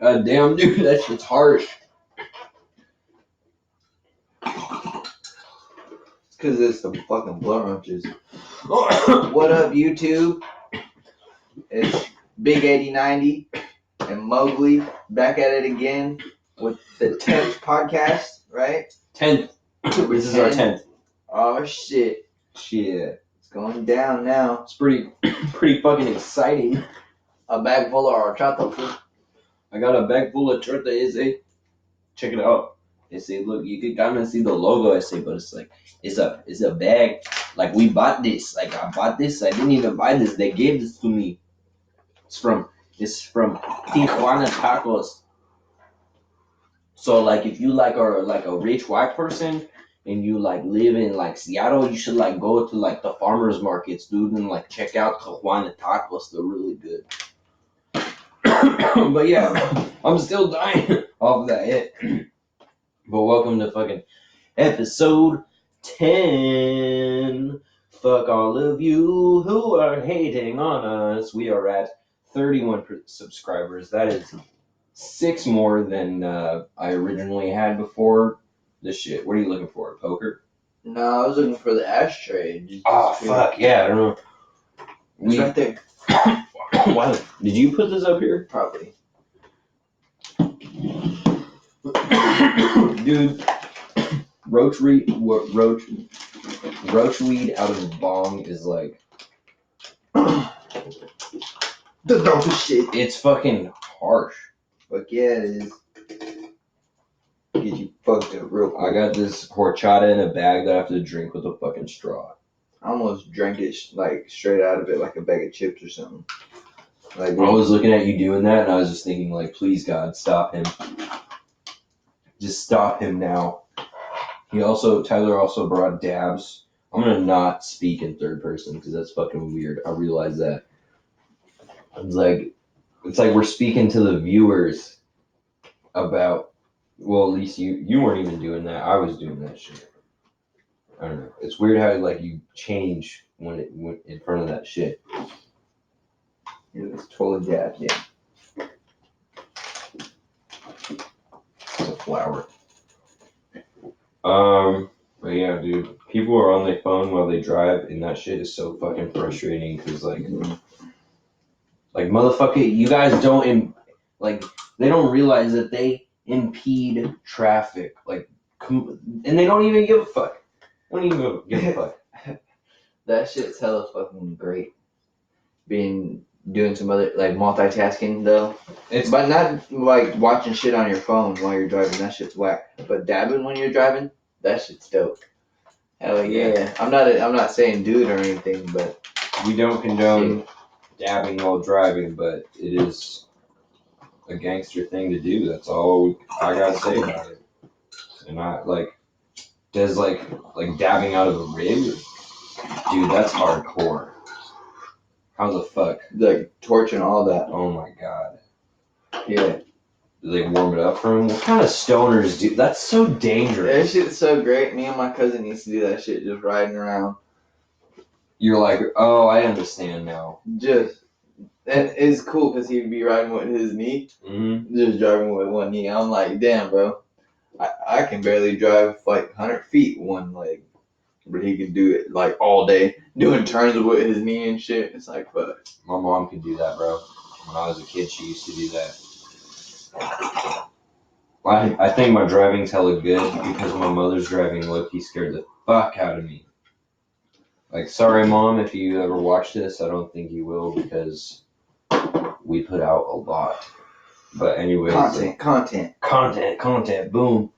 God damn, dude, that shit's harsh. It's because it's the fucking blood roaches. What up, YouTube? It's Big 8090 and Mowgli back at it again with the 10th podcast, right? 10th. This is our 10th. Oh, shit. Shit. It's going down now. It's pretty fucking exciting. A bag full of horchata, fool. I got a bag full of torta, ese. Check it out. They say, look, you can kind of see the logo, I say, but it's like, it's a bag. Like, we bought this. Like, I bought this. I didn't even buy this. They gave this to me. It's from Tijuana Tacos. So, like, if you are like a rich white person and you like live in like Seattle, you should like go to like the farmers markets, dude, and like check out Tijuana Tacos. They're really good. But yeah, I'm still dying off that hit. But welcome to fucking episode 10. Fuck all of you who are hating on us. We are at 31 subscribers. That is 6 more than I originally had before this shit. What are you looking for? Poker? No, I was looking for the ashtray. Oh, fuck. Yeah, I don't know. It's right there. Why? Did you put this up here? Probably. Dude, roach weed out of a bong is like The dopest shit. it's fucking harsh. Fuck yeah, it is. Get you fucked up real quick. I got this horchata in a bag that I have to drink with a fucking straw. I almost drank it like straight out of it, like a bag of chips or something. Like I was looking at you doing that, and I was just thinking, like, please God, stop him. Just stop him now. Tyler also brought dabs. I'm gonna not speak in third person because that's fucking weird. I realize that. It's like we're speaking to the viewers about. Well, at least you weren't even doing that. I was doing that shit. I don't know. It's weird how like you change when it went in front of that shit. it was totally jabbed, yeah. It's a flower. But yeah, dude, people are on their phone while they drive, and that shit is so fucking frustrating because like motherfucker, you guys don't they don't realize that they impede traffic, and they don't even give a fuck. Don't even give a fuck. That shit's hella fucking great. Doing some other like multitasking though. But not like watching shit on your phone while you're driving. That shit's whack. But dabbing when you're driving, that shit's dope. Hell yeah. I'm not saying do it or anything, but we don't condone dabbing while driving, but it is a gangster thing to do. That's all I gotta say about it. And I does like dabbing out of a rig, dude. That's hardcore. How the fuck? Like torch and all that. Oh my god. Yeah. Do they warm it up for him? What kind of stoners do? That's so dangerous. That shit's so great. Me and my cousin used to do that shit, just riding around. You're like, oh, I understand now. Just, and it's cool because he'd be riding with his knee, just driving with one knee. I'm like, damn, bro, I can barely drive like 100 feet one leg, but he can do it like all day, doing turns with his knee and shit. It's like, fuck. My mom could do that, bro. When I was a kid, she used to do that. I think my driving's hella good because my mother's driving low-key scared the fuck out of me. Like, sorry, Mom, if you ever watch this, I don't think you will because we put out a lot. But anyways. Content, boom.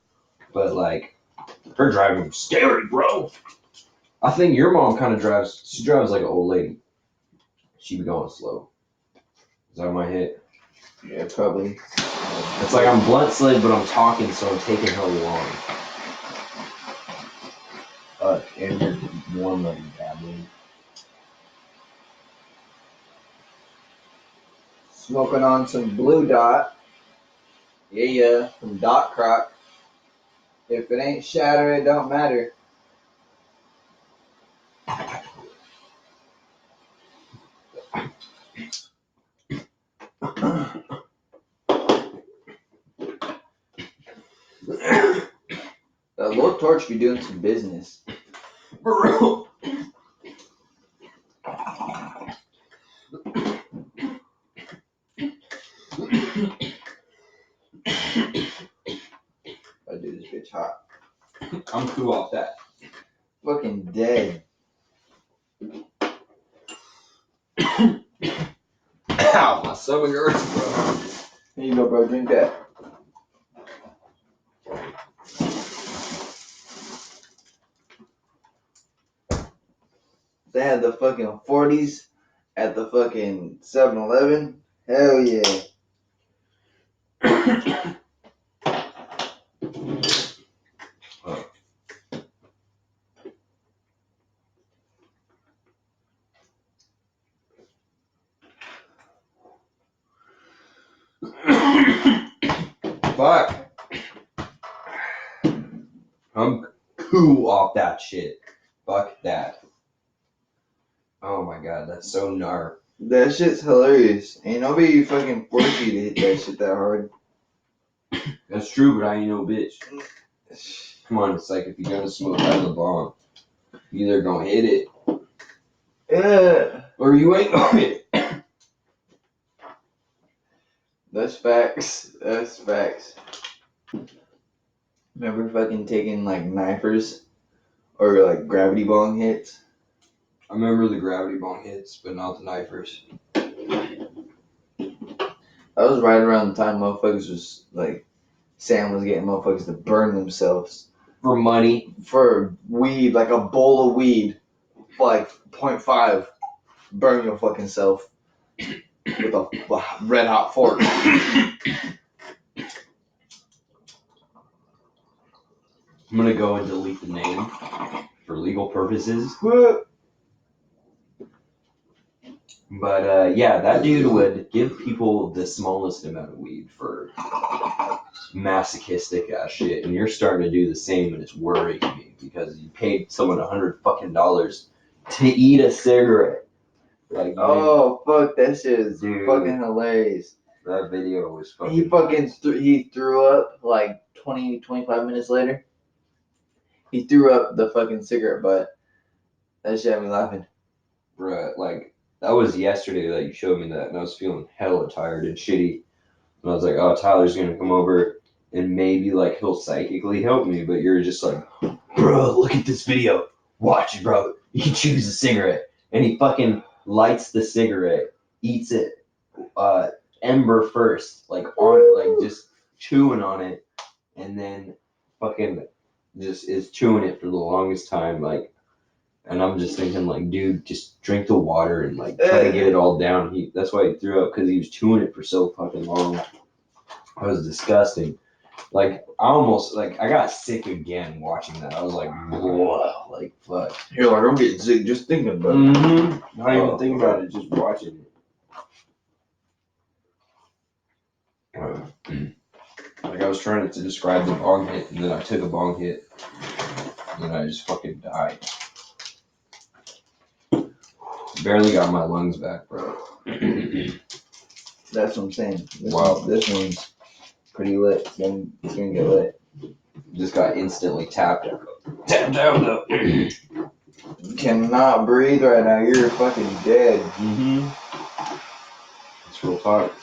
But, like, her driving was scary, bro. I think your mom kind of she drives like an old lady. She be going slow. Is that my hit? Yeah, probably. It's like I'm blunt slid, but I'm talking, so I'm taking her long. And you're warm up badly. Smoking on some Blue Dot. Yeah, from Dot Croc. If it ain't shatter, it don't matter. That low torch be doing some business. Bro. I do this bitch hot. I'm cool off that. Fucking dead. Ow, my stomach hurts, bro. Here you go, bro. Drink that. They had the fucking 40s at the fucking 7-Eleven. Hell yeah. Fuck. I'm cool off that shit. Fuck that. Oh my god, that's so gnar. That shit's hilarious. Ain't nobody fucking force you to hit that shit that hard. That's true, but I ain't no bitch. Come on, it's like if you're gonna smoke out of the bomb, you either gonna hit it Yeah. or you ain't gonna hit it. That's facts. That's facts. Remember fucking taking like knifers or like gravity bong hits? I remember the gravity bong hits, but not the knifers. That was right around the time motherfuckers was like, Sam was getting motherfuckers to burn themselves For money. for weed, like a bowl of weed, like 0.5. Burn your fucking self with a red hot fork. I'm gonna go and delete the name for legal purposes. But yeah, that dude would give people the smallest amount of weed for masochistic ass shit, and you're starting to do the same, and it's worrying me because you paid someone $100 to eat a cigarette. Like, Oh fuck, that shit is Dude. fucking hilarious. that video was fucking. He fucking he threw up like 20-25 minutes later. He threw up the fucking cigarette butt. That shit had me laughing. Bruh, like that was yesterday that you showed me that, and I was feeling hella tired and shitty. And I was like, oh, Tyler's gonna come over and maybe like he'll psychically help me, but you're just like, bro, look at this video. Watch it, bro. You can choose a cigarette. And he fucking lights the cigarette, eats it, ember first, like on, like just chewing on it, and then fucking just is chewing it for the longest time, like. And I'm just thinking, like, dude, just drink the water and like try to get it all down. That's why he threw up, because he was chewing it for so fucking long. It was disgusting. Like, I got sick again watching that. I was like, whoa, like, fuck. You're like, I'm getting sick just thinking about it. Mm-hmm. Not even thinking about it, just watching it. Like, I was trying to describe the bong hit, and then I took a bong hit, and then I just fucking died. Barely got my lungs back, bro. That's what I'm saying. Wow. This one's pretty lit. It's gonna get lit. Just got instantly tapped out. Tapped out, though. You cannot breathe right now. You're fucking dead. Mm-hmm. It's real talk.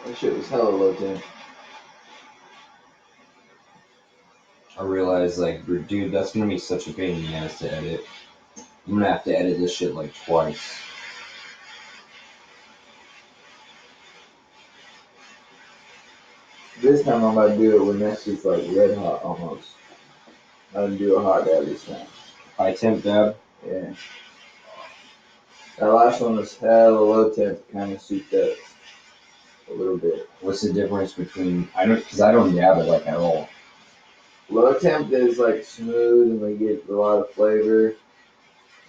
That shit was hella low temp. I realized, like, dude, that's gonna be such a pain in the ass to edit. I'm gonna have to edit this shit like twice. This time I'm about to do it when that shit's like red hot almost. I'm gonna do a hot dab this time. High temp dab. Yeah. That last one was hella low temp, kind of souped up a little bit. What's the difference between because I don't dab it like at all. Low temp is like smooth and we get a lot of flavor,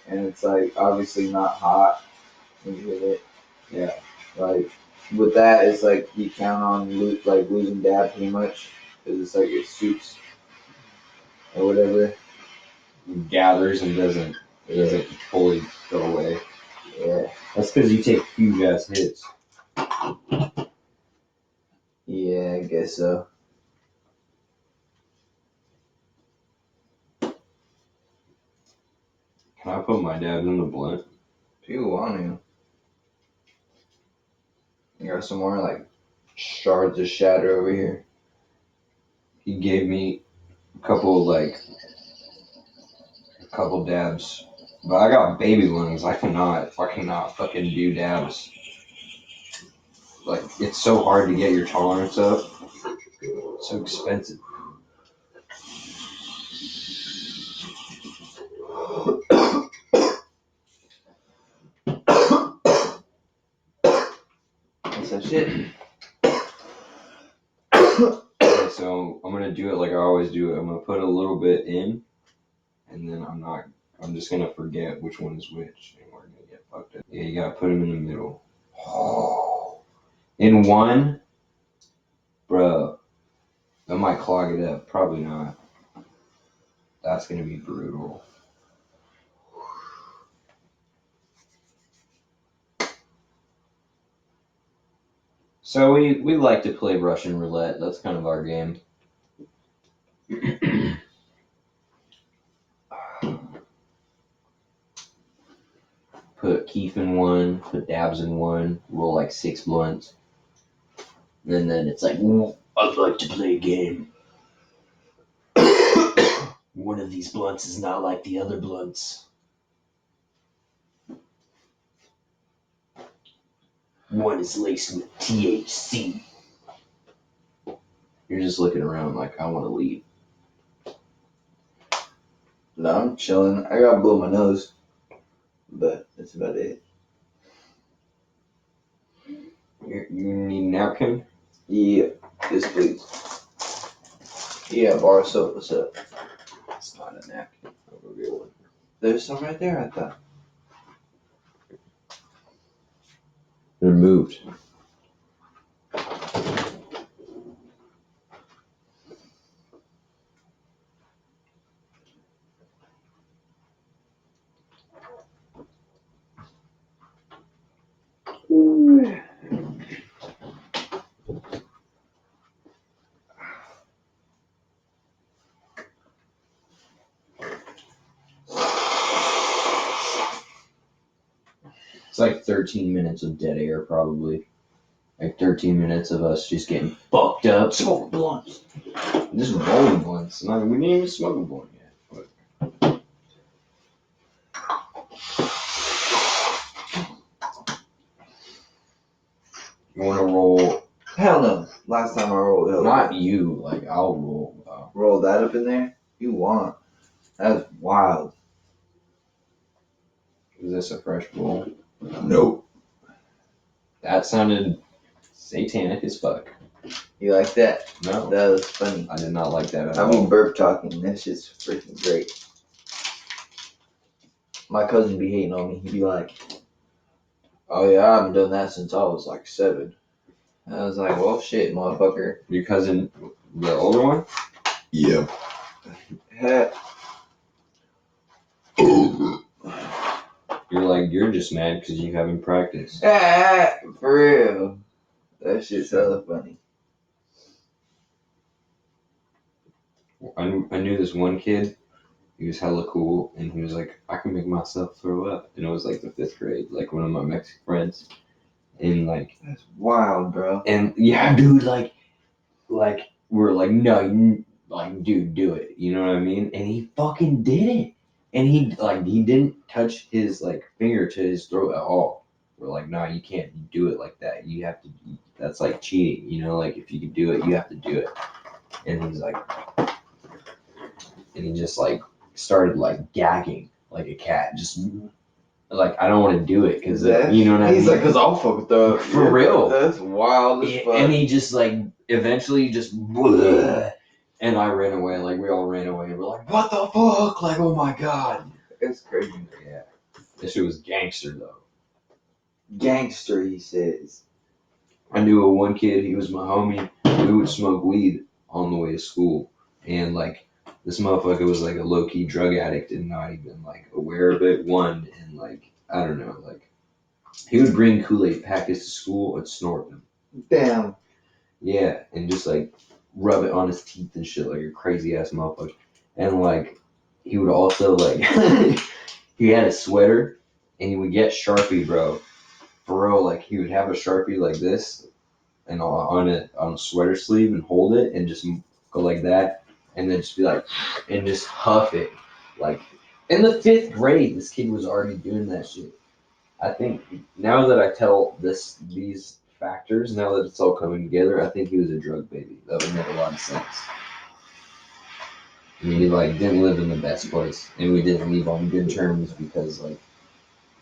and it's like obviously not hot when you hit it. Yeah. Like with that, it's like you count on losing dab pretty much, because it's like it soups or whatever. It gathers and doesn't fully go away. Yeah. That's because you take huge ass hits. Yeah, I guess so. put my dabs in the blunt. If you want to. You got some more like shards of shatter over here. He gave me a couple dabs, but I got baby lungs. I cannot fucking do dabs. Like, it's so hard to get your tolerance up. It's so expensive. That's that shit. Okay, so I'm gonna do it like I always do it. I'm gonna put a little bit in, and then I'm just gonna forget which one is which, and we're gonna get fucked up. Yeah, you gotta put them in the middle. In one, bro, that might clog it up. Probably not. That's gonna be brutal. So we like to play Russian roulette. That's kind of our game. Put Keith in one, put dabs in one, roll like 6 blunts. And then it's like, I'd like to play a game. One of these blunts is not like the other blunts. One is laced with THC. You're just looking around like, I want to leave. No, I'm chilling. I gotta blow my nose. But that's about it. You need a napkin? Yeah. Yes, please. Yeah, bar soap. What's up? It's not a napkin. I'll go get one. There's some right there, I thought. They're moved. It's like 13 minutes of dead air, probably. Like 13 minutes of us just getting fucked up. Smoke blunts. Just rolling blunts. We didn't even smoke a blunt yet. But. You want to roll? Hell no. Last time I rolled it. Not you. Like, I'll roll. Roll that up in there? You want. That's wild. Is this a fresh roll? Nope. That sounded satanic as fuck. You like that? No. That was funny. I did not like that at I all. mean, burp talking. That shit's freaking great. My cousin be hating on me. He'd be like, oh yeah, I haven't done that since I was like 7. I was like, well, shit, motherfucker. Your cousin, the older one? Yep. You're just mad because you haven't practiced. For real. That shit's hella funny. I knew this one kid. He was hella cool, and he was like, I can make myself throw up. And it was like the 5th grade, like one of my Mexican friends. And like, that's wild, bro. And yeah, dude, like we're like, no, like, dude, do it. You know what I mean? And he fucking did it. And he didn't touch his like finger to his throat at all. We're like, no, you can't do it like that. You have to. That's like cheating. You know, like if you can do it, you have to do it. And he's like, and he just like started like gagging like a cat, just like, I don't want to do it because you know what I mean. He's like, cause I'll fuck the for real. That's wild as fuck. And he just like eventually just. Bleh, and I ran away, like we all ran away, and we're like, what the fuck? Like, oh my god. It's crazy. Yeah. This shit was gangster though. Gangster, he says. I knew a one kid, he was my homie, we would smoke weed on the way to school. And like, this motherfucker was like a low-key drug addict and not even like aware of it, one, and like, I don't know, like, he would bring Kool-Aid packets to school and snort them. Damn. Yeah, and just like rub it on his teeth and shit like a crazy ass motherfucker. And like he would also like he had a sweater, and he would get Sharpie, bro. For real, like he would have a Sharpie like this, and on a sweater sleeve, and hold it, and just go like that, and then just be like, and just huff it, like in the 5th grade, this kid was already doing that shit. I think now that I tell these factors, now that it's all coming together, I think he was a drug baby. That would make a lot of sense. I mean, he like didn't live in the best place, and we didn't leave on good terms because like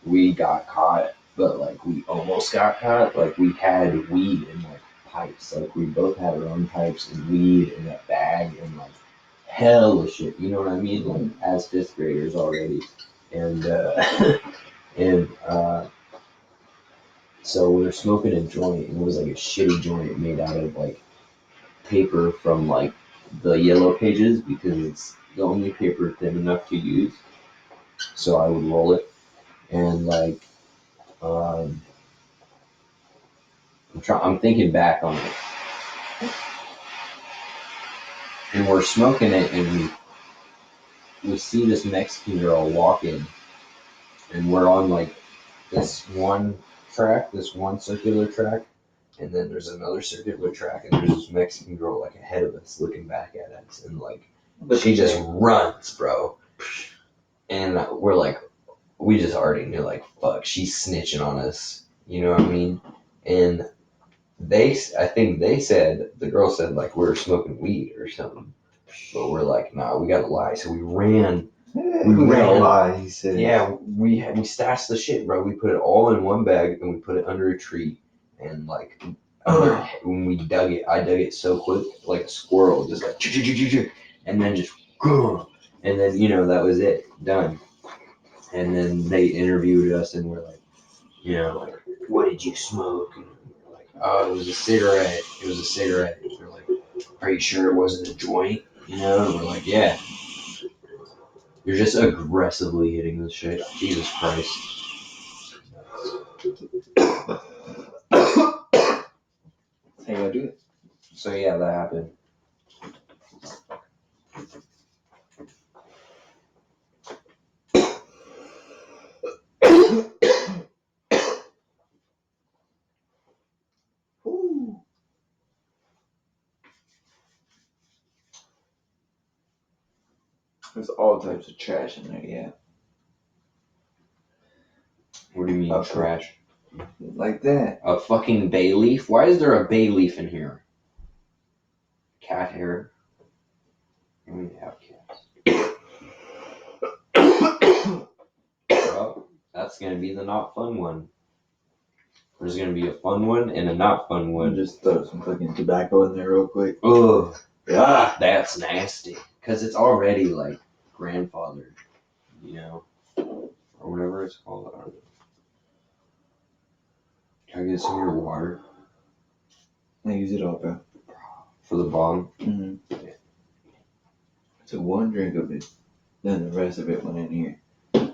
we got caught, but like we almost got caught. Like we had weed in like pipes. Like we both had our own pipes and weed in a bag and like hell of shit. You know what I mean? Like as 5th graders already, and and so we were smoking a joint, and it was like a shitty joint made out of like paper from like the yellow pages because it's the only paper thin enough to use. So I would roll it and like um, I'm thinking back on it, and we're smoking it, and we see this Mexican girl walking, and we're on like this one track, this one circular track, and then there's another circular track, and there's this Mexican girl like ahead of us looking back at us, and like she just runs, bro. And we're like, we just already knew, like, fuck, she's snitching on us. You know what I mean? And I think they said, the girl said, like, we were smoking weed or something. But we're like, nah, we gotta lie. So we ran. We ran. Lie, he said. Yeah, we stashed the shit, bro. We put it all in one bag and we put it under a tree. And like, when we dug it, I dug it so quick, like a squirrel, just like, and then just, and then, that was it, done. And then they interviewed us and we're like, like, what did you smoke? And we're like, oh, it was a cigarette. It was a cigarette. And they're like, are you sure it wasn't a joint? And we're like, yeah. You're just aggressively hitting this shit. Jesus Christ. How you gonna do it? So yeah, that happened. There's all types of trash in there, yeah. What do you mean trash? Like that. A fucking bay leaf? Why is there a bay leaf in here? Cat hair. I don't even have cats. Well, that's gonna be the not fun one. There's gonna be a fun one and a not fun one. Just throw some fucking tobacco in there real quick. Ugh. Ah, that's nasty. Cause it's already like grandfathered, or whatever it's called. I don't know. Can I get some of your water? I use it all, bro. For the bomb? Mm-hmm. Yeah. I took one drink of it, then the rest of it went in here.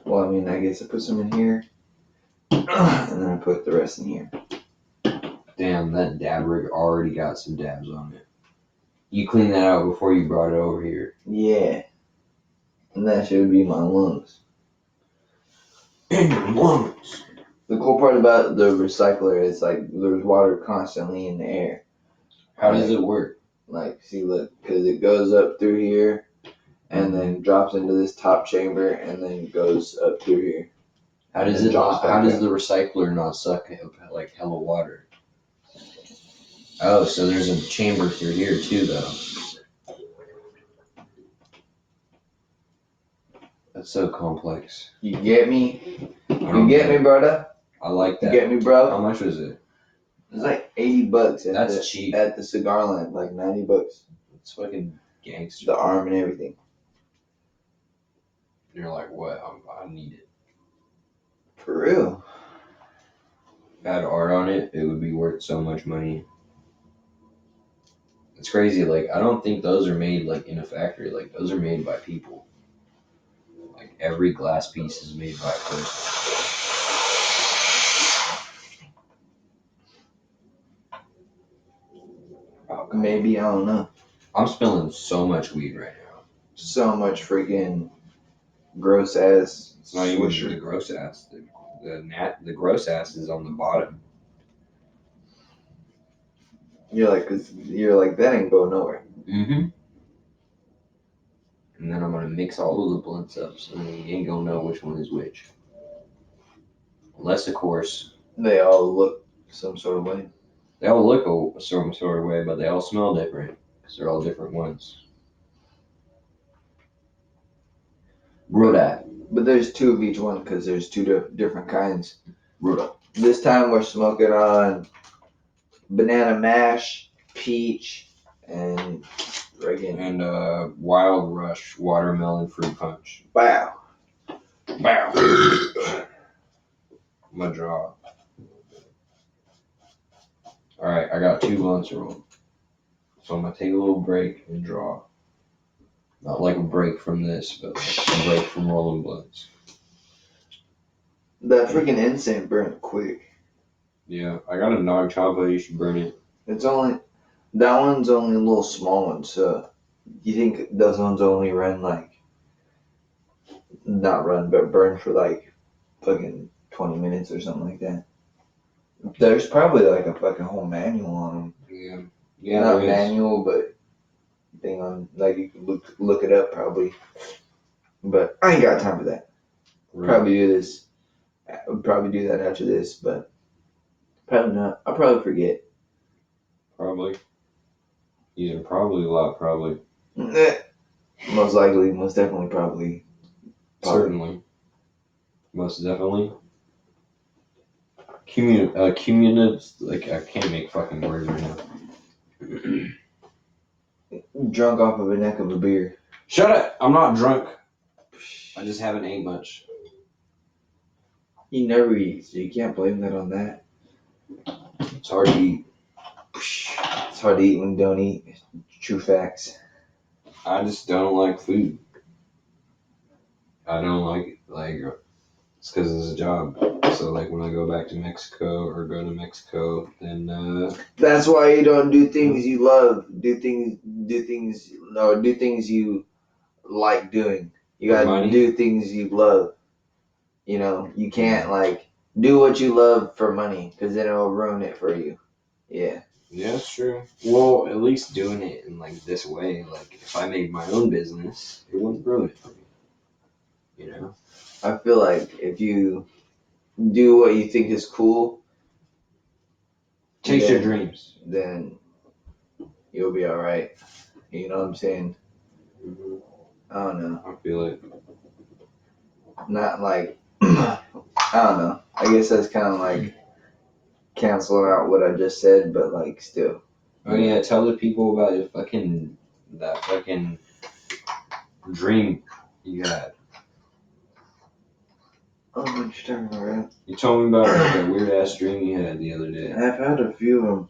Well, I mean, I guess I put some in here, and then I put the rest in here. Damn, that dab rig already got some dabs on it. You cleaned that out before you brought it over here. Yeah. And that should be my lungs. In your lungs. The cool part about the recycler is like there's water constantly in the air. How does it work? Like, see, look, because it goes up through here, and then drops into this top chamber, and then goes up through here. How does it? How does the recycler not suck like hella water? Oh, so there's a chamber through here too, though. That's so complex. You get me? You get me, brother? I like that. You get me, bro? How much was it? It's like $80. That's cheap. At the cigar line, like $90. It's fucking gangster. The arm and everything. And you're like, what? I need it. For real. If it had art on it, it would be worth so much money. It's crazy. Like, I don't think those are made like in a factory. Like, those are made by people. Like, every glass piece is made by a person. Maybe, I don't know. I'm spilling so much weed right now. So much freaking gross ass. It's not even Swisher. the gross ass. The gross ass is on the bottom. You're like that ain't going nowhere. Mm-hmm. And then I'm gonna mix all of the blunts up, so then you ain't gonna know which one is which. Unless, of course, They all look some sort of way. they all look a certain sort of way, but they all smell different because they're all different ones. Bro, that. But there's two of each one because there's two different kinds. Bro, This time we're smoking on banana mash, peach, and friggin' and Wild Rush watermelon fruit punch. wow. Wow. My jaw. Alright, I got 2 blunts rolled. So I'm gonna take a little break and draw. Not like a break from this, but like a break from rolling blunts. That freaking incense burnt quick. Yeah, I got a Nog Champa, you should burn it. It's only that one's only a little small one, so you think those ones only run like not run but burn for like fucking 20 minutes or something like that. There's probably like a fucking whole manual on them. Yeah. Yeah, Not there is. manual, but thing on like you could look it up probably. But I ain't got time for that. Right. Probably do this. I would probably do that after this, but probably not. I'll probably forget. Probably. Either probably a lot, probably. Most likely, most definitely, probably. Certainly. Most definitely. Cumulative, like, I can't make fucking words right now. Drunk off of a neck of a beer. Shut up! I'm not drunk. I just haven't ate much. He never eats, so you can't blame that on that. It's hard to eat. It's hard to eat when you don't eat. True facts. I just don't like food. I don't like it. Like, it's because it's a job. So, like, when I go back to Mexico or go to Mexico, then, That's why you don't do things you love. Do things you like doing. You gotta money? do things you love. You know, you can't like do what you love for money because then it'll ruin it for you. Yeah. Yeah, that's true. Well, at least doing it in, like, this way, like, if I made my own business, it wouldn't ruin it for me. You know? I feel like if you do what you think is cool, Chase your dreams. then you'll be alright. You know what I'm saying? Mm-hmm. I don't know. I feel it. Not like I don't know. I guess that's kind of like canceling out what I just said, but like still. Oh yeah, tell the people about that fucking dream you had. Oh, what you talking about? You told me about that weird ass dream you had the other day. I've had a few of them.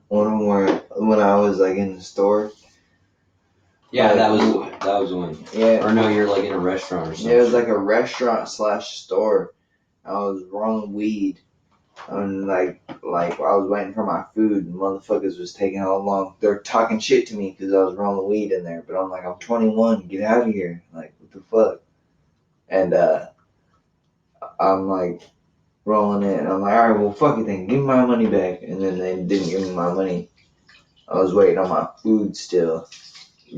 One of them where when I was like in the store. Yeah, like, that was one. Yeah. Or no, you're like in a restaurant or something. Yeah, it was like a restaurant / store. I was rolling weed. And like I was waiting for my food, and motherfuckers was taking how long. They're talking shit to me because I was rolling weed in there. But I'm like, I'm 21. Get out of here. Like, what the fuck? And I'm like rolling it, and I'm like, all right, well, fuck it then. Give me my money back. And then they didn't give me my money. I was waiting on my food still.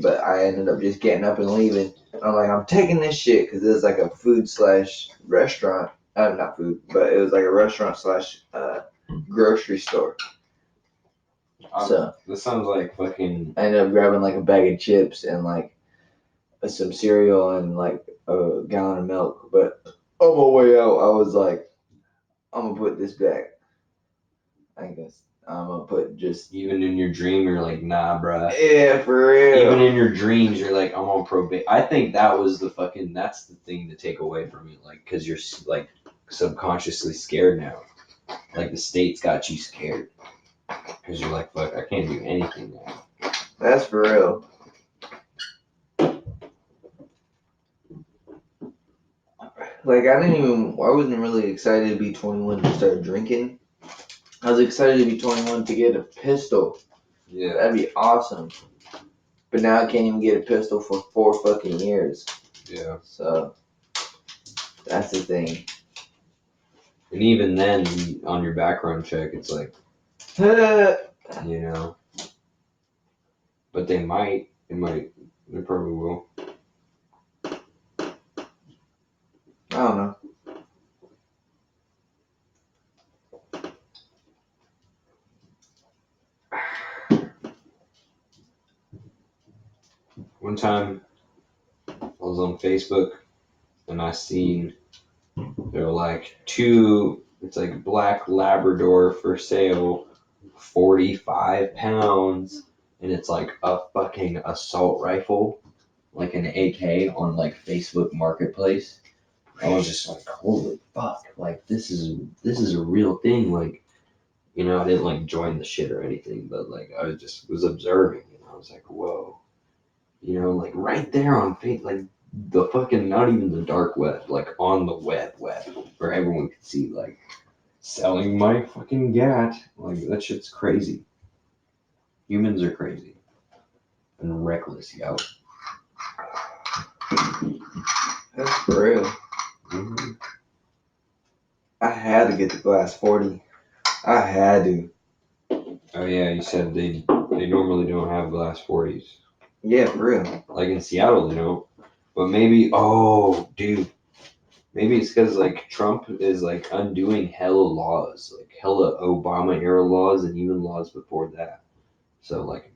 But I ended up just getting up and leaving. I'm like, I'm taking this shit because it was like a food / restaurant. Not food, but it was like a restaurant / grocery store. So this sounds like fucking. I ended up grabbing like a bag of chips and like some cereal and like a gallon of milk. But on my way out, I was like, I'm gonna put this back. I guess I'm gonna put just. Even in your dream, you're like, nah, bruh. Yeah, for real. Even in your dreams, you're like, I'm on probation. I think that's the thing to take away from it, like, because you're like subconsciously scared now. Like the state's got you scared because you're like, fuck, I can't do anything now. That's for real. Like I wasn't really excited to be 21 to start drinking. I was excited to be 21 to get a pistol. Yeah. That'd be awesome. But now I can't even get a pistol for 4 fucking years. Yeah. So That's the thing. And even then, on your background check, it's like, I you know. But they might. They probably will. don't know. One time, I was on Facebook, and I seen there were like it's like black Labrador for sale, 45 pounds, and it's like a fucking assault rifle, like an AK on like Facebook Marketplace. I was just like, holy fuck, like this is a real thing. Like, I didn't like join the shit or anything, but like I was observing, and I was like, whoa, like right there on Facebook, like the fucking, not even the dark web, like on the web, where everyone could see, like, selling my fucking gat. Like, that shit's crazy. Humans are crazy and reckless, yo. That's for real. Mm-hmm. I had to get the glass 40. I had to. Oh yeah, you said they normally don't have glass 40s. Yeah, for real. Like in Seattle, they don't. But maybe, oh, dude, maybe it's because like Trump is like undoing hella laws, like hella Obama era laws, and even laws before that. So like,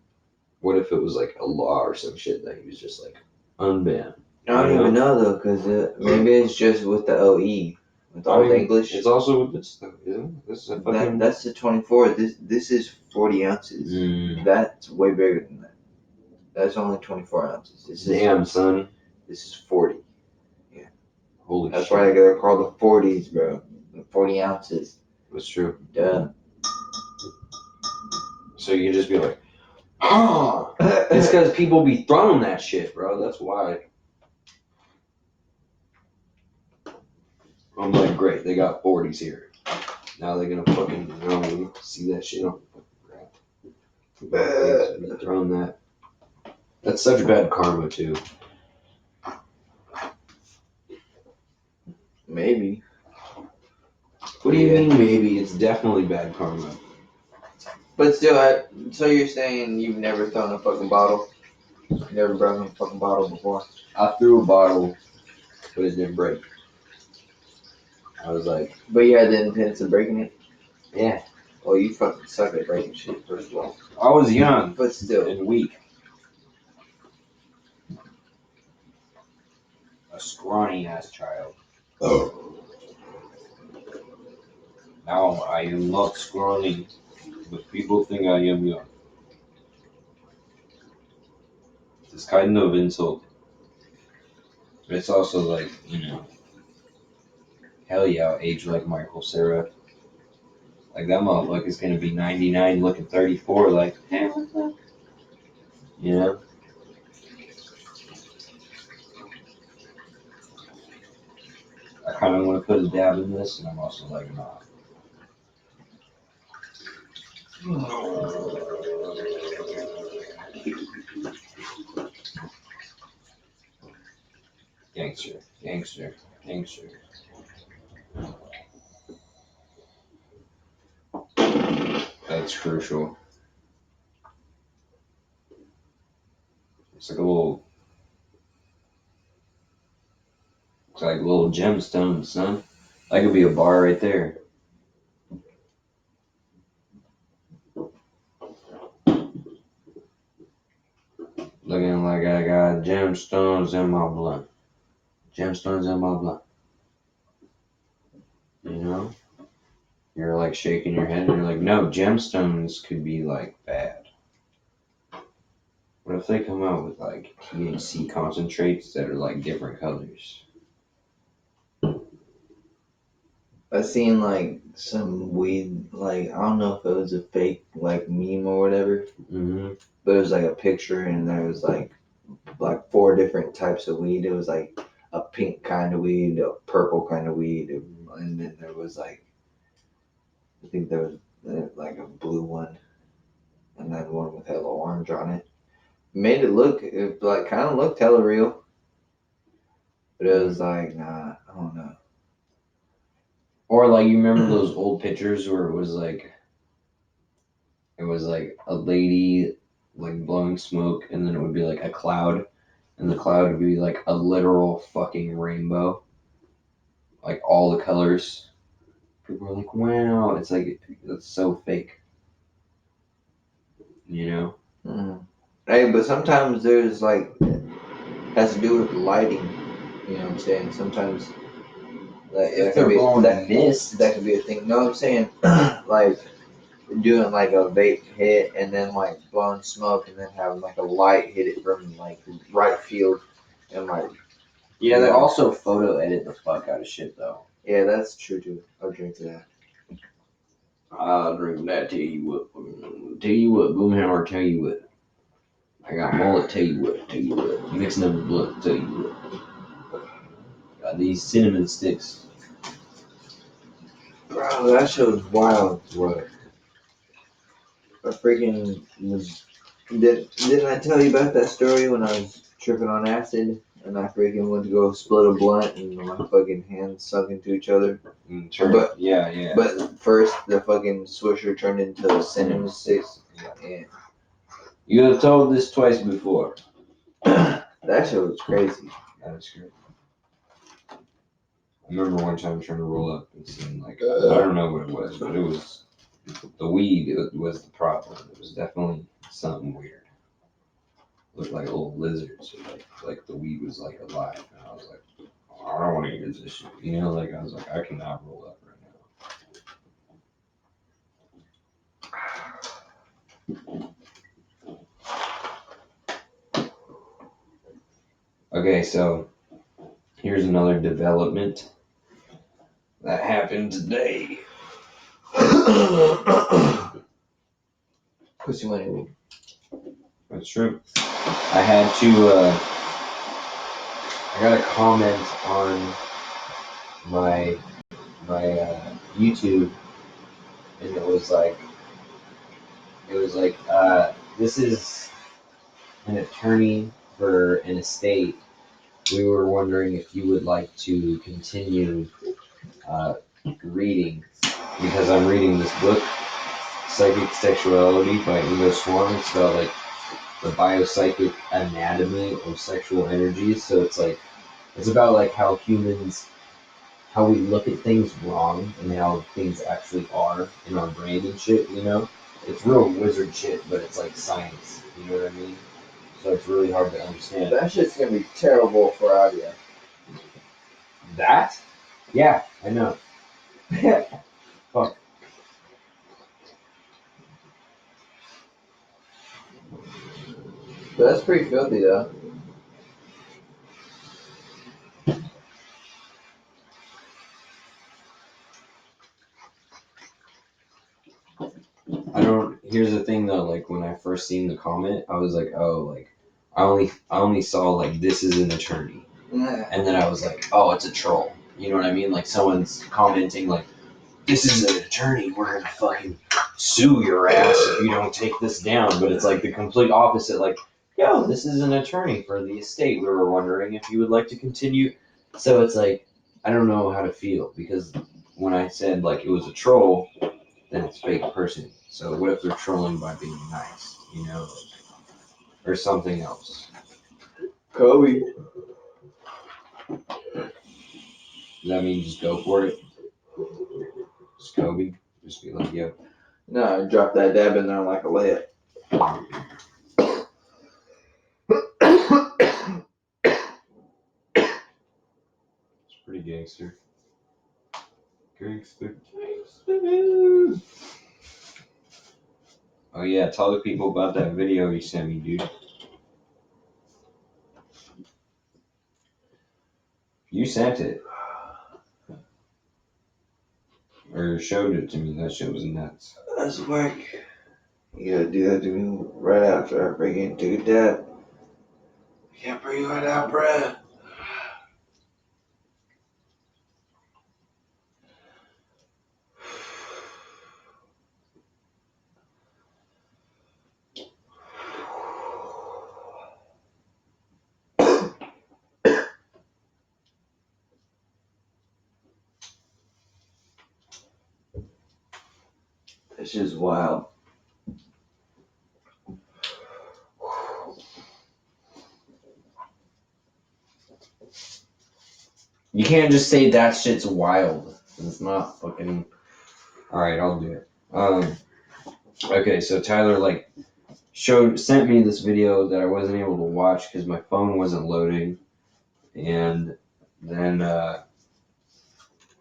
what if it was like a law or some shit that he was just like unban? I don't even know though, because maybe it's just with the OE, with Old English. It's also with this though, isn't it? This is a fucking. That's the 24. This is 40 ounces. That's way bigger than that. That's only 24 ounces. Damn, son. This is 40. Yeah. Holy That's shit. why they're called the 40s, bro. The 40 ounces. That's true. Duh. So you can just be like, oh, it's because people be throwing that shit, bro. That's why. I'm like, great, they got 40s here. Now they're gonna fucking, see that shit on the ground. Be throwing that. That's such bad karma too. Maybe. What do you mean maybe? It's definitely bad karma. But still, so you're saying you've never thrown a fucking bottle? You never broken a fucking bottle before? I threw a bottle, but it didn't break. I was like, but you had the intention of breaking it? Yeah. Well, you fucking suck at breaking shit, first of all. I was young, but still. And weak. A scrawny ass child. Oh. Now I am not scrawny, but people think I am young. It's kind of insult. But it's also like, hell yeah, I'll age like Michael Cera. Like that motherfucker's gonna be 99 looking 34, like, hey, what's up? I kind of want to put a dab in this, and I'm also like, nah. Gangster, gangster, gangster. That's crucial. It's like it's like a little gemstone, son. That could be a bar right there. Looking like I got gemstones in my blood. Gemstones in my blood. You're like shaking your head and you're like, no, gemstones could be like bad. What if they come out with like THC concentrates that are like different colors? I seen like some weed, like I don't know if it was a fake like meme or whatever, but it was like a picture and there was like 4 different types of weed. It was like a pink kind of weed, a purple kind of weed, and then there was like, I think there was like a blue one, and then one with hella orange on it. Made it like kind of looked hella real, but it was like, nah, I don't know. Or like you remember those old pictures where it was like a lady like blowing smoke, and then it would be like a cloud, and the cloud would be like a literal fucking rainbow, like all the colors. People are like, wow, it's like it's so fake, you know? Mm. Hey, but sometimes there's like has to do with lighting. You know what I'm saying? Sometimes If they're blowing mist, that could be a thing. No, I'm saying like doing like a vape hit and then like blowing smoke and then having like a light hit it from like right field and like yeah, they also photo edit the fuck out of shit though. yeah, that's true too. I'll drink to that. I'll drink that. Tell you what, Boomhammer. Tell you what, I got mullet. Tell you what, mixing up the blood. Tell you what, got these cinnamon sticks. Bro, that shit was wild. What? I freaking was. Didn't I tell you about that story when I was tripping on acid and I freaking went to go split a blunt and my fucking hands sunk into each other? Yeah. But first, the fucking swisher turned into cinnamon sticks. Yeah. You have told this twice before. That shit was crazy. That is great. I remember one time trying to roll up and seeing like I don't know what it was, but it was the weed. It was the problem. It was definitely something weird. Looked like a little lizard. So like the weed was like alive, and I was like, oh, I don't want to use this shit. You know, like I was like, I cannot roll up right now. Okay, so here's another development that happened today. Pussy money. That's true. I had to. I got a comment on my YouTube, and it was like, this is an attorney for an estate. We were wondering if you would like to continue uh, reading, because I'm reading this book, Psychic Sexuality by Ingo Swann. It's about like the biopsychic anatomy of sexual energies. So it's about like how we look at things wrong and how things actually are in our brain and shit, you know? It's real wizard shit, but it's like science, you know what I mean? So it's really hard to understand. That shit's gonna be terrible for audio. That? Yeah, I know. Fuck. But that's pretty filthy though. Here's the thing though, like when I first seen the comment, I was like, oh, like, I only saw like, this is an attorney. And then I was like, oh, it's a troll. You know what I mean? Like someone's commenting like, this is an attorney, we're gonna fucking sue your ass if you don't take this down. But it's like the complete opposite, like, yo, this is an attorney for the estate. We were wondering if you would like to continue. So it's like, I don't know how to feel, because when I said like it was a troll, then it's fake person. So what if they're trolling by being nice, you know, or something else? Kobe. Does that mean just go for it? Just Kobe? Just be like, yo. No, drop that dab in there like a layup. It's pretty gangster. Gangster. Oh yeah, tell the people about that video you sent me, dude. You sent it. Or showed it to me. That shit was nuts. That's work. You gotta do that to me right after I freaking took a dab. I can't breathe without breath. It's just wild. You can't just say that shit's wild. It's not fucking. All right, I'll do it. Okay, so Tyler sent me this video that I wasn't able to watch because my phone wasn't loading, and then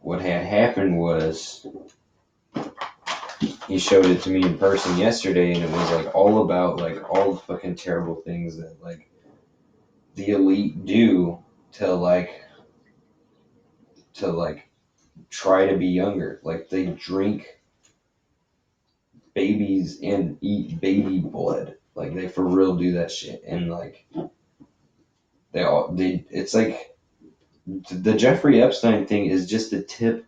what had happened was he showed it to me in person yesterday, and it was like all about like all the fucking terrible things that like the elite do to like try to be younger. Like they drink babies and eat baby blood. Like they for real do that shit, and like they it's like the Jeffrey Epstein thing is just the tip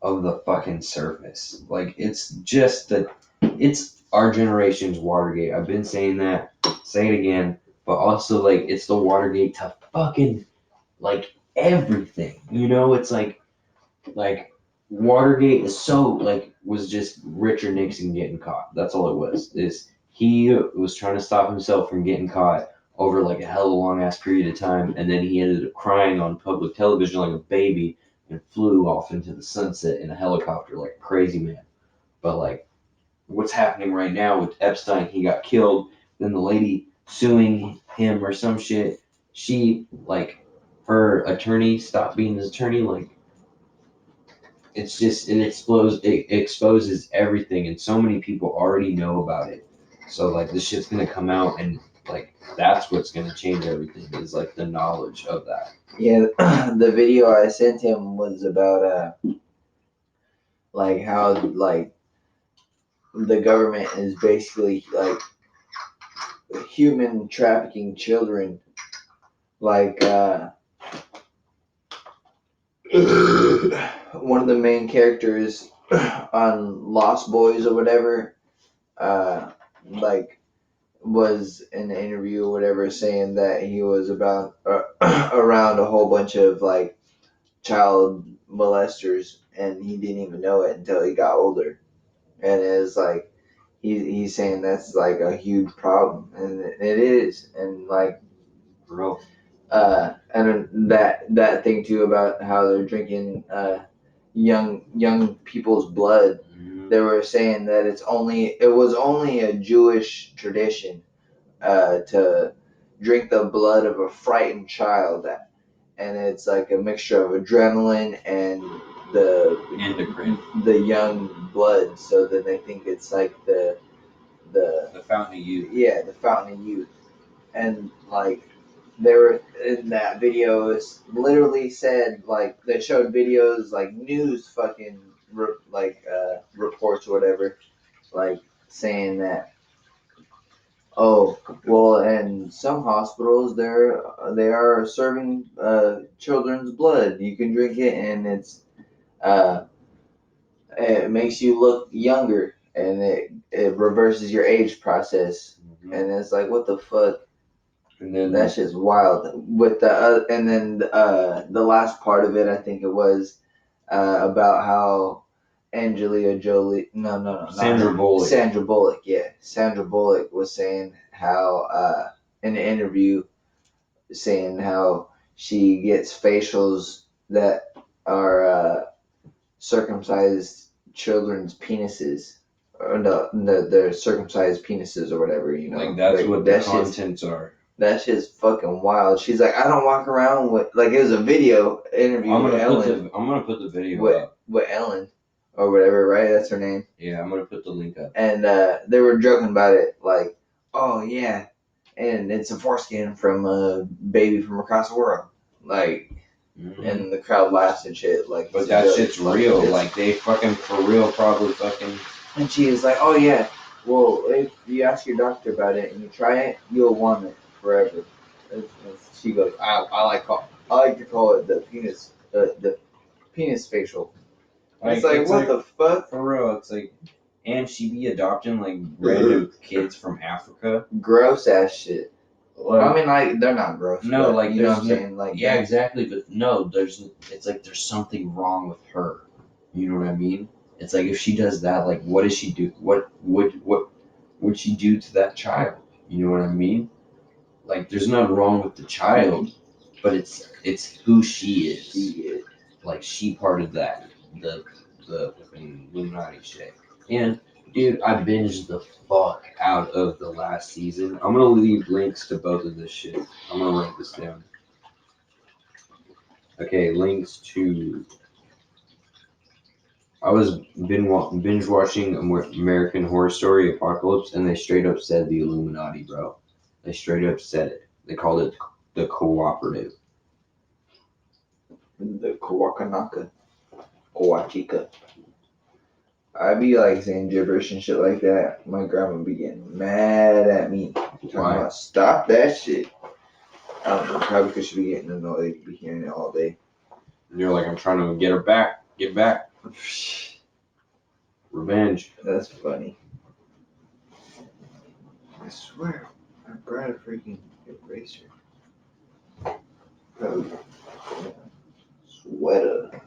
of the fucking surface. Like it's our generation's Watergate. I've been saying that, say it again, but also like it's the Watergate to fucking like everything. You know, it's like Watergate is so like was just Richard Nixon getting caught. That's all it was. Is he was trying to stop himself from getting caught over like a hell of a long ass period of time, and then he ended up crying on public television like a baby and flew off into the sunset in a helicopter like a crazy man. But like what's happening right now with Epstein, he got killed. Then the lady suing him or some shit, she like her attorney stopped being his attorney. Like it's just it exposes everything, and so many people already know about it. So like this shit's gonna come out, and like that's what's gonna change everything is like the knowledge of that. Yeah, the video I sent him was about like how like the government is basically like human trafficking children. Like one of the main characters on Lost Boys or whatever, like was in an interview or whatever saying that he was about around a whole bunch of like child molesters and he didn't even know it until he got older, and it's like he's saying that's like a huge problem, and it is, and like Bro, and that thing too about how they're drinking young people's blood. They were saying that it was only a Jewish tradition to drink the blood of a frightened child, and it's like a mixture of adrenaline and endocrine, the young blood. So then they think it's like the fountain of youth. yeah, the fountain of youth, and like they were in that video. It's literally said like they showed videos like news fucking reports or whatever, like saying that oh well, in some hospitals they are serving children's blood. You can drink it, and uh, it makes you look younger, and it reverses your age process. And it's like what the fuck. And then That shit's wild. With the and then the last part of it, I think it was about how Angelina Jolie, Sandra Bullock. Sandra Bullock, yeah, Sandra Bullock was saying how in an interview saying how she gets facials that are circumcised children's penises, or they're circumcised penises or whatever, you know. Like that's like, what the contents are. That shit's fucking wild. She's like, I don't walk around with like it was a video interview I'm with gonna put the video up. with Ellen or whatever, right? That's her name. Yeah, I'm gonna put the link up. And they were joking about it, like, oh yeah, and it's a foreskin from a baby from across the world, like, and the crowd laughs and shit, like. But that shit's real. Like they fucking for real probably fucking. And she is like, oh yeah, well if you ask your doctor about it and you try it, you'll want it forever. She goes, I like to call it the penis facial. It's like what the fuck? For real, it's like, and she be adopting like random kids from Africa. Gross ass shit. Like, I mean, like they're not gross. No, like you know what I'm saying, like exactly, but no, it's like there's something wrong with her. You know what I mean? It's like if she does that, like what does she do? What would she do to that child? You know what I mean? Like there's nothing wrong with the child, but it's who she is. Like she part of that the fucking Illuminati shit. And dude, I binged the fuck out of the last season. I'm gonna leave links to both of this shit. I'm gonna write this down. Okay, links to. I was binge watching American Horror Story Apocalypse, and they straight up said the Illuminati, bro. They straight up said it. They called it the Cooperative. The Kawakanaka. Kawachika. I be like saying gibberish and shit like that. My grandma be getting mad at me. Why? Stop that shit. I don't know, probably because she be getting annoyed, be hearing it all day. And you're like, I'm trying to get her back. Get back. Revenge. That's funny. I swear, I brought a freaking eraser. Probably. Sweater.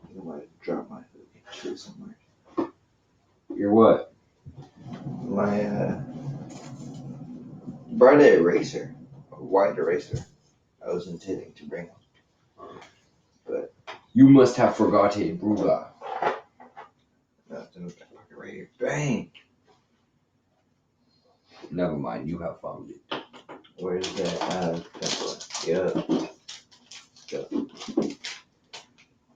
I might drop my fucking shit somewhere. You're what? My brought an eraser, a white eraser. I was intending to bring, but You must have forgotten, Bruga. nothing. Right here. Bang. Never mind, you have found it. Where's that pencil? Yeah.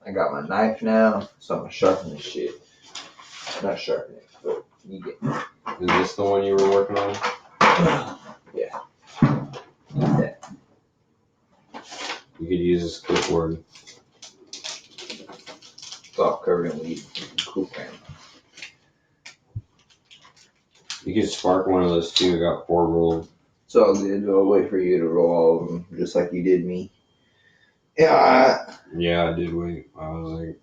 I got my knife now, so I'm gonna sharpen this shit. Not sharpen it, but you get it. Is this the one you were working on? Yeah. Need that. You could use this clipboard. It's all covered in weed. Cool frame. You could spark one of those too. I got 4 rolled. It's all good. I'll wait for you to roll all of them, just like you did me. Yeah. Yeah, I did wait. I was like,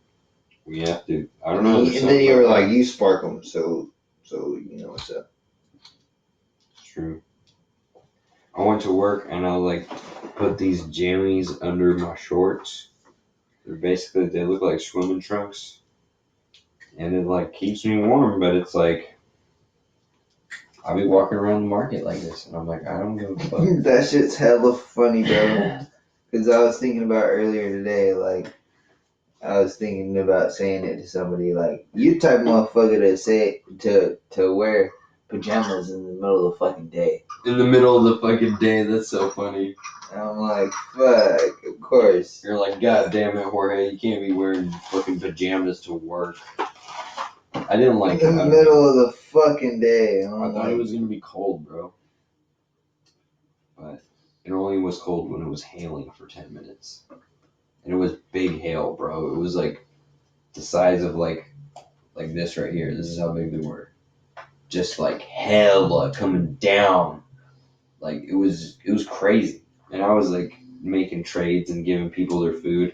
we have to. I don't know. And then you were like, you spark them, so you know what's up. It's true. I went to work and I like put these jammies under my shorts. They look like swimming trunks, and it like keeps me warm. But it's like I'll be walking around the market like this, and I'm like, I don't give a fuck. That shit's hella funny, bro. Because I was thinking about earlier today, like, I was thinking about saying it to somebody, like, you type motherfucker to say to wear pajamas in the middle of the fucking day. In the middle of the fucking day, that's so funny. And I'm like, fuck, of course. You're like, God damn it, Jorge, you can't be wearing fucking pajamas to work. I didn't like In the middle of the fucking day. I thought it was gonna be cold, bro. But it only was cold when it was hailing for 10 minutes. And it was big hail, bro. It was like the size of like this right here. This is how big they were. Just like hella coming down. Like it was crazy. And I was like making trades and giving people their food.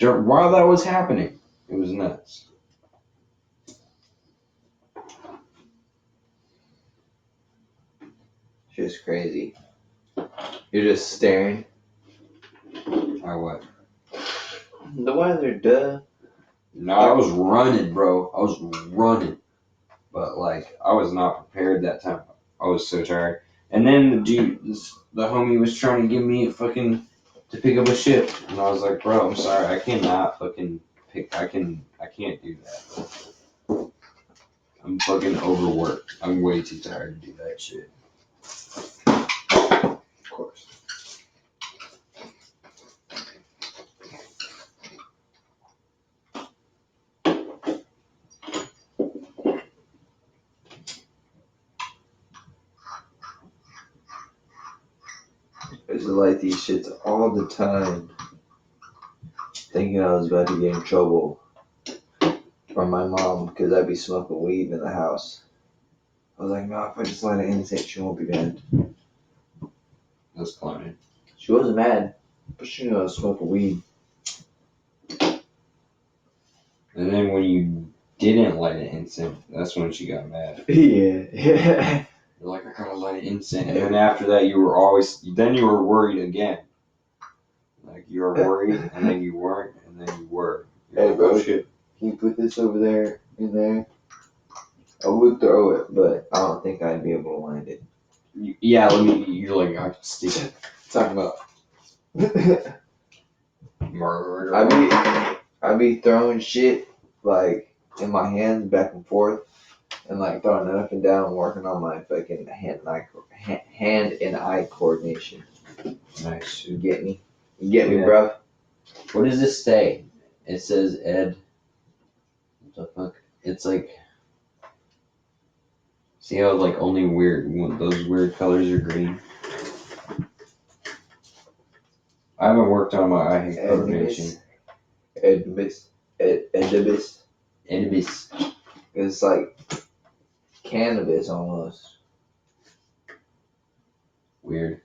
While that was happening, it was nuts. Just crazy. You're just staring. I what? The weather, duh. No, I was running, bro. I was running. But like I was not prepared that time. I was so tired. And then the homie was trying to give me to pick up a shift, and I was like, bro, I'm sorry, I cannot fucking pick. I can't do that. I'm fucking overworked. I'm way too tired to do that shit. Of course. I used to light these shits all the time, thinking I was about to get in trouble from my mom because I'd be smoking weed in the house. I was like, no, if I just light an incense, she won't be mad. That's clowning. She wasn't mad, but she knew I was smoking weed. And then when you didn't light an incense, that's when she got mad. Yeah. You're like, I gotta light an incense. And then after that, you were worried again. Like you were worried, and then you weren't, and then you were. You're Hey, like, bro. oh shit. Can you put this over there, in there? I would throw it, but I don't think I'd be able to land it. Yeah, let me. You're like, I can stick it. Talking about. Murder. I be throwing shit like in my hands back and forth, and like throwing it up and down, working on my fucking hand and eye coordination. Nice. You get me? You get me, Yeah. bro? What does this say? It says Ed. What the fuck? It's like. See how like only those weird colors are green. I haven't worked on my eye coordination. Edibus. Edibis. It's like cannabis almost. Weird.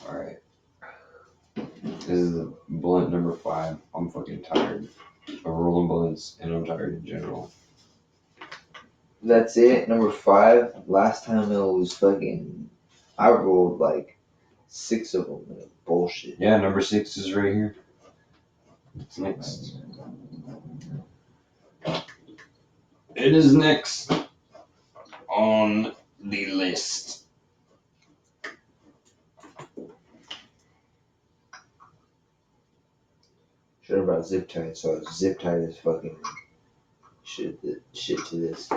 Alright. This is blunt number 5. I'm fucking tired of rolling blunts and I'm tired in general. That's it. Number 5. Last time it was fucking. I rolled like 6 of them. Bullshit. Yeah, number 6 is right here. It's next. It is next on the list. Should have brought zip tie, so I zip tie this fucking shit to this.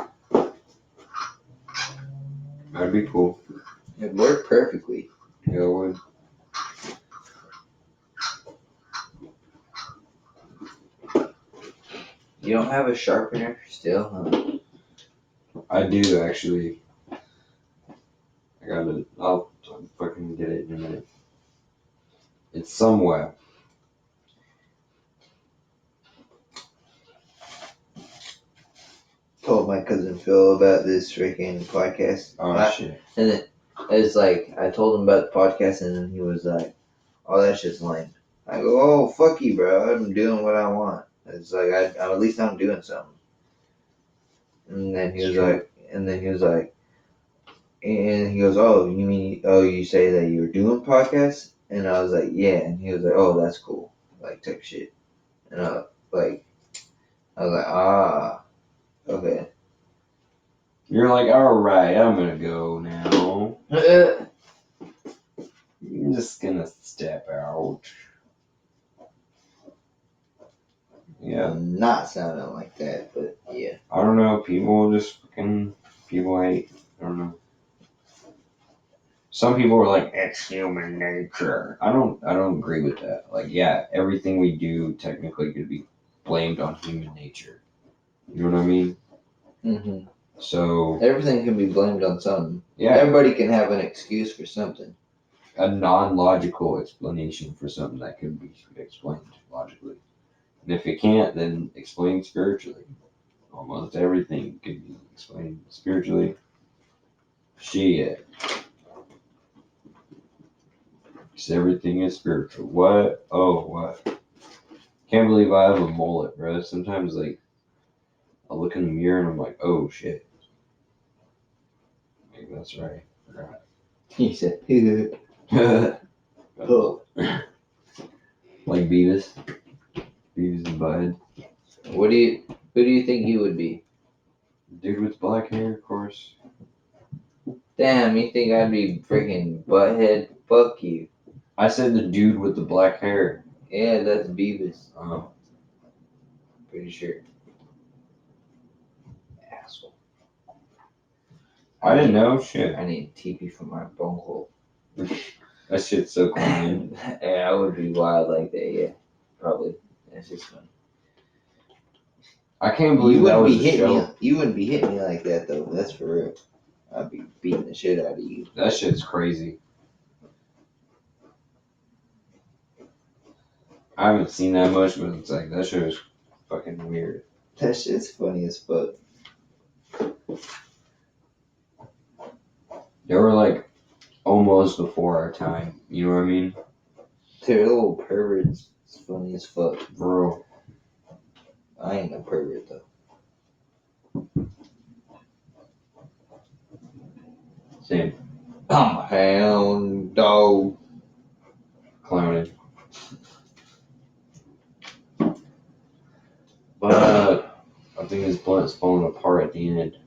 That'd be cool. It worked perfectly. Yeah, it would. You don't have a sharpener still, huh? I do actually. I gotta. I'll fucking get it in a minute. It's somewhere. Told my cousin Phil about this freaking podcast. Oh shit. And then it's like I told him about the podcast, and then he was like, "Oh, that shit's lame." I go, "Oh, fuck you, bro. I'm doing what I want." It's like at least I'm doing something. And then he was like, and he goes, "Oh, you mean you say that you were doing podcasts?" And I was like, "Yeah." And he was like, "Oh, that's cool." Like type shit. And I was like, "Ah, okay." You're like, alright, I'm gonna go now. I'm just gonna step out. Yeah. I'm not sounding like that, but yeah. I don't know, people hate. I don't know. Some people are like, it's human nature. I don't agree with that. Like, yeah, everything we do technically could be blamed on human nature. You know what I mean? Mm-hmm. So Everything can be blamed on something. yeah, Everybody can have an excuse for something. a non-logical explanation for something that can be explained logically. And if it can't, then explain spiritually. Almost everything can be explained spiritually. Shit. Because everything is spiritual. What? Oh, what? Can't believe I have a mullet, bro. Sometimes, like, I look in the mirror and I'm like, oh, shit. Like, that's right. He said, Oh. Like Beavis. Beavis and Butthead. who do you think you would be? Dude with black hair, of course. Damn, you think I'd be freaking butthead? Fuck you. I said the dude with the black hair. Yeah, that's Beavis. Pretty sure. Asshole. I didn't know. Shit. I need TP from my bunghole. That shit's so common. Yeah, I would be wild like that, yeah. Probably. That's just funny. I can't believe that was a show. You wouldn't be hitting me like that though. That's for real. I'd be beating the shit out of you. That shit's crazy. I haven't seen that much, but it's like, that shit is fucking weird. That shit's funny as fuck. They were like almost before our time. You know what I mean? They're little perverts. It's funny as fuck. Bro. I ain't no pervert though. Same. I'm a hound dog. Clowning. I think his blunt's falling apart at the end.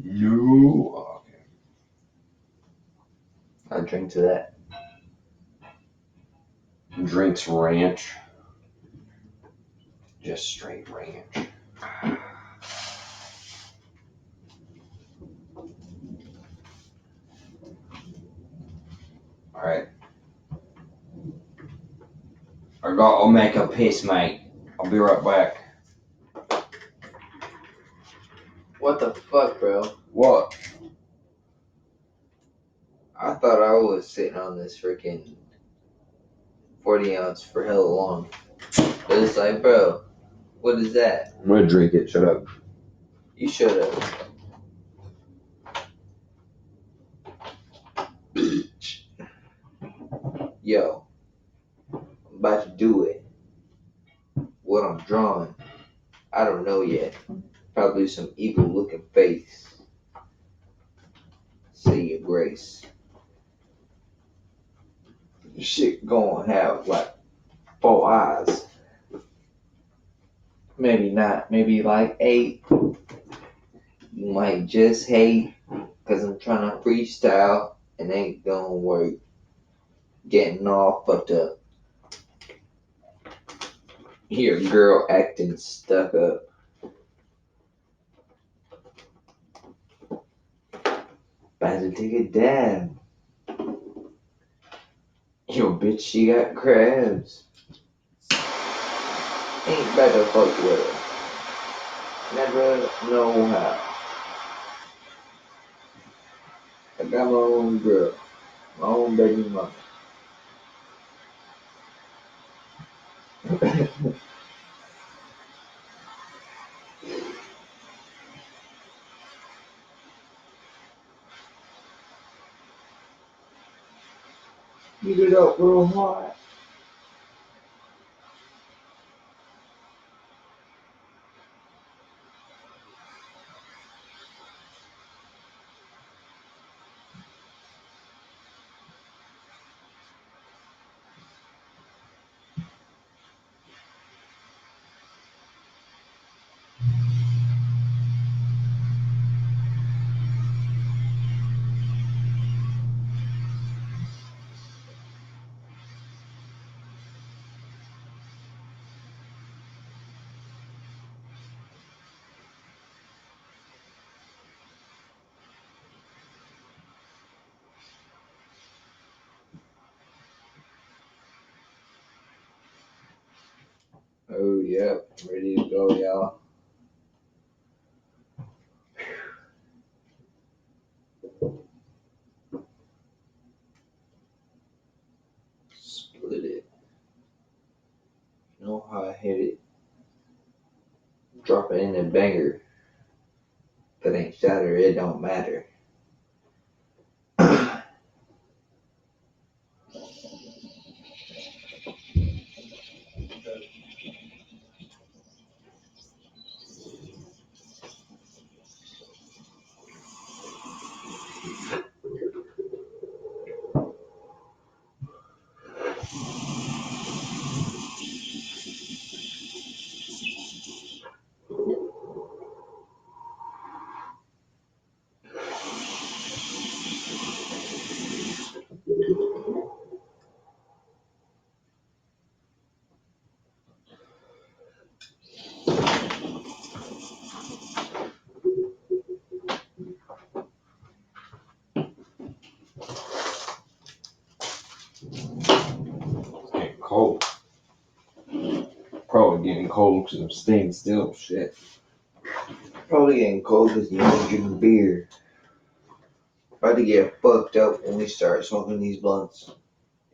No. Okay. I drink to that. Drinks ranch. Just straight ranch. Alright. I'll make a piss, mate. I'll be right back. What the fuck, bro? What? I thought I was sitting on this freaking 40 ounce for hella long. But it's like, bro, what is that? I'm gonna drink it. Shut up. You should have. Yo, I'm about to do it. What I'm drawing, I don't know yet. Probably some evil looking face. Say your grace. Shit gonna have like 4 eyes. Maybe not. Maybe like 8. You might just hate because I'm trying to freestyle and ain't gonna work. Getting all fucked up. Here, girl acting stuck up. About to take a dab. Yo, bitch, she got crabs. Ain't about to fuck with her. Never know how. I got my own girl. My own baby mama. Heat it up real hard. Oh, yep. Ready to go, y'all. Split it. You know how I hit it. Drop it in a banger. If it ain't shatter, it don't matter. It's getting cold. Probably getting cold because I'm staying still. Shit. Probably getting cold because you ain't drinking beer. About to get fucked up when we start smoking these blunts.